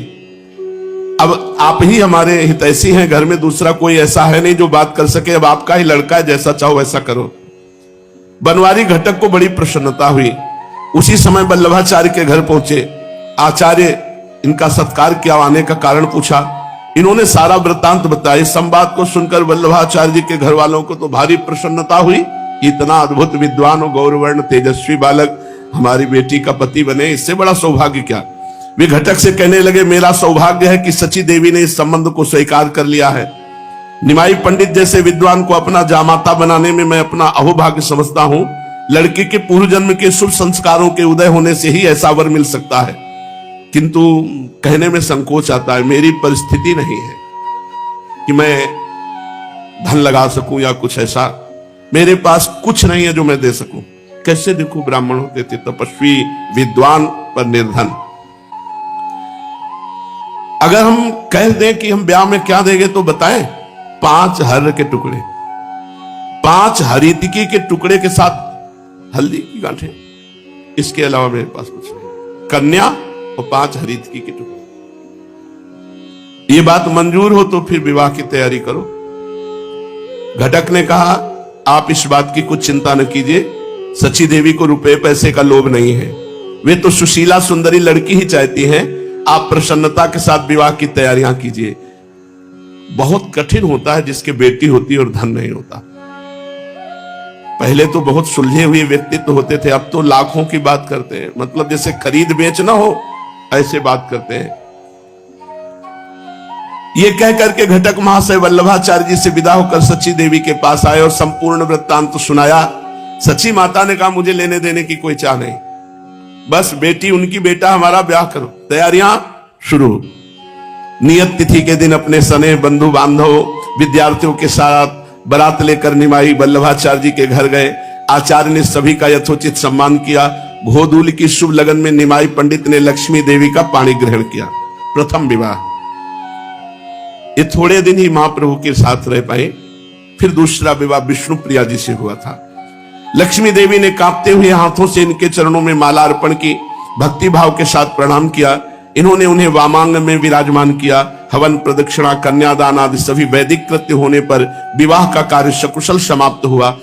अब आप ही हमारे हितैषी हैं, घर में दूसरा कोई ऐसा है नहीं जो बात कर सके, अब आपका ही लड़का है, जैसा चाहो वैसा करो। बनवारी घटक को बड़ी प्रसन्नता हुई। उसी समय वल्लभाचार्य के घर पहुंचे। आचार्य इनका सत्कार किया, आने का कारण पूछा। इन्होंने सारा वृत्तांत बताया। संवाद को सुनकर वल्लभाचार्य जी के घर वालों को तो भारी प्रसन्नता हुई। इतना अद्भुत विद्वान और गौरवर्ण तेजस्वी बालक हमारी बेटी का पति बने, इससे बड़ा सौभाग्य क्या। वे घटक से कहने लगे, मेरा सौभाग्य है कि सची देवी ने इस संबंध को स्वीकार कर लिया है। निमाई पंडित जैसे विद्वान को अपना जामाता बनाने में मैं अपना अहोभाग्य समझता हूं। लड़की के पूर्व जन्म के शुभ संस्कारों के उदय होने से ही ऐसा वर मिल सकता है, किंतु कहने में संकोच आता है। मेरी परिस्थिति नहीं है कि मैं धन लगा सकूं या कुछ ऐसा, मेरे पास कुछ नहीं है जो मैं दे सकूं। कैसे देखो, ब्राह्मण होते थे, तपस्वी विद्वान पर निर्धन, अगर हम कह दें कि हम ब्याह में क्या देंगे तो बताएं, 5 हर के टुकड़े, 5 हरितिकी के टुकड़े के साथ हल्दी की गांठें, इसके अलावा मेरे पास कुछ नहीं। कन्या और 5 हरितिकी के टुकड़े। ये बात मंजूर हो तो फिर विवाह की तैयारी करो। घटक ने कहा, आप इस बात की कुछ चिंता न कीजिए, सची देवी को रुपए पैसे का लोभ नहीं है, वे तो सुशीला सुंदरी लड़की ही चाहती हैं। आप प्रसन्नता के साथ विवाह की तैयारियां कीजिए। बहुत कठिन होता है जिसके बेटी होती है और धन नहीं होता। पहले तो बहुत सुलझे हुए व्यक्तित्व होते थे, अब तो लाखों की बात करते हैं, मतलब जैसे खरीद बेच ना हो ऐसे बात करते हैं। ये कह करके घटक महाशय वल्लभाचार्य जी से विदा होकर सची देवी के पास आए और संपूर्ण वृत्तांत तो सुनाया। सची माता ने कहा, मुझे लेने देने की कोई चाह नहीं, बस बेटी उनकी, बेटा हमारा, ब्याह करो। तैयारियां शुरू। नियत तिथि के दिन अपने सने बंधु बांधव विद्यार्थियों के साथ बारात लेकर निमाई वल्लभाचार्य जी के घर गए। आचार्य ने सभी का यथोचित सम्मान किया। गोधूली की शुभ लगन में निमाई पंडित ने लक्ष्मी देवी का पाणी ग्रहण किया। प्रथम विवाह। ये थोड़े दिन ही महाप्रभु के साथ रह पाए। फिर दूसरा विवाह विष्णु प्रिया जी से हुआ था। लक्ष्मी देवी ने कांपते हुए हाथों से इनके चरणों में माला अर्पण की, भक्ति भाव के साथ प्रणाम किया। इन्होंने उन्हें वामांग में विराजमान किया। हवन, प्रदक्षिणा, कन्यादान आदि सभी वैदिक कृत्य होने पर विवाह का कार्य सकुशल समाप्त हुआ।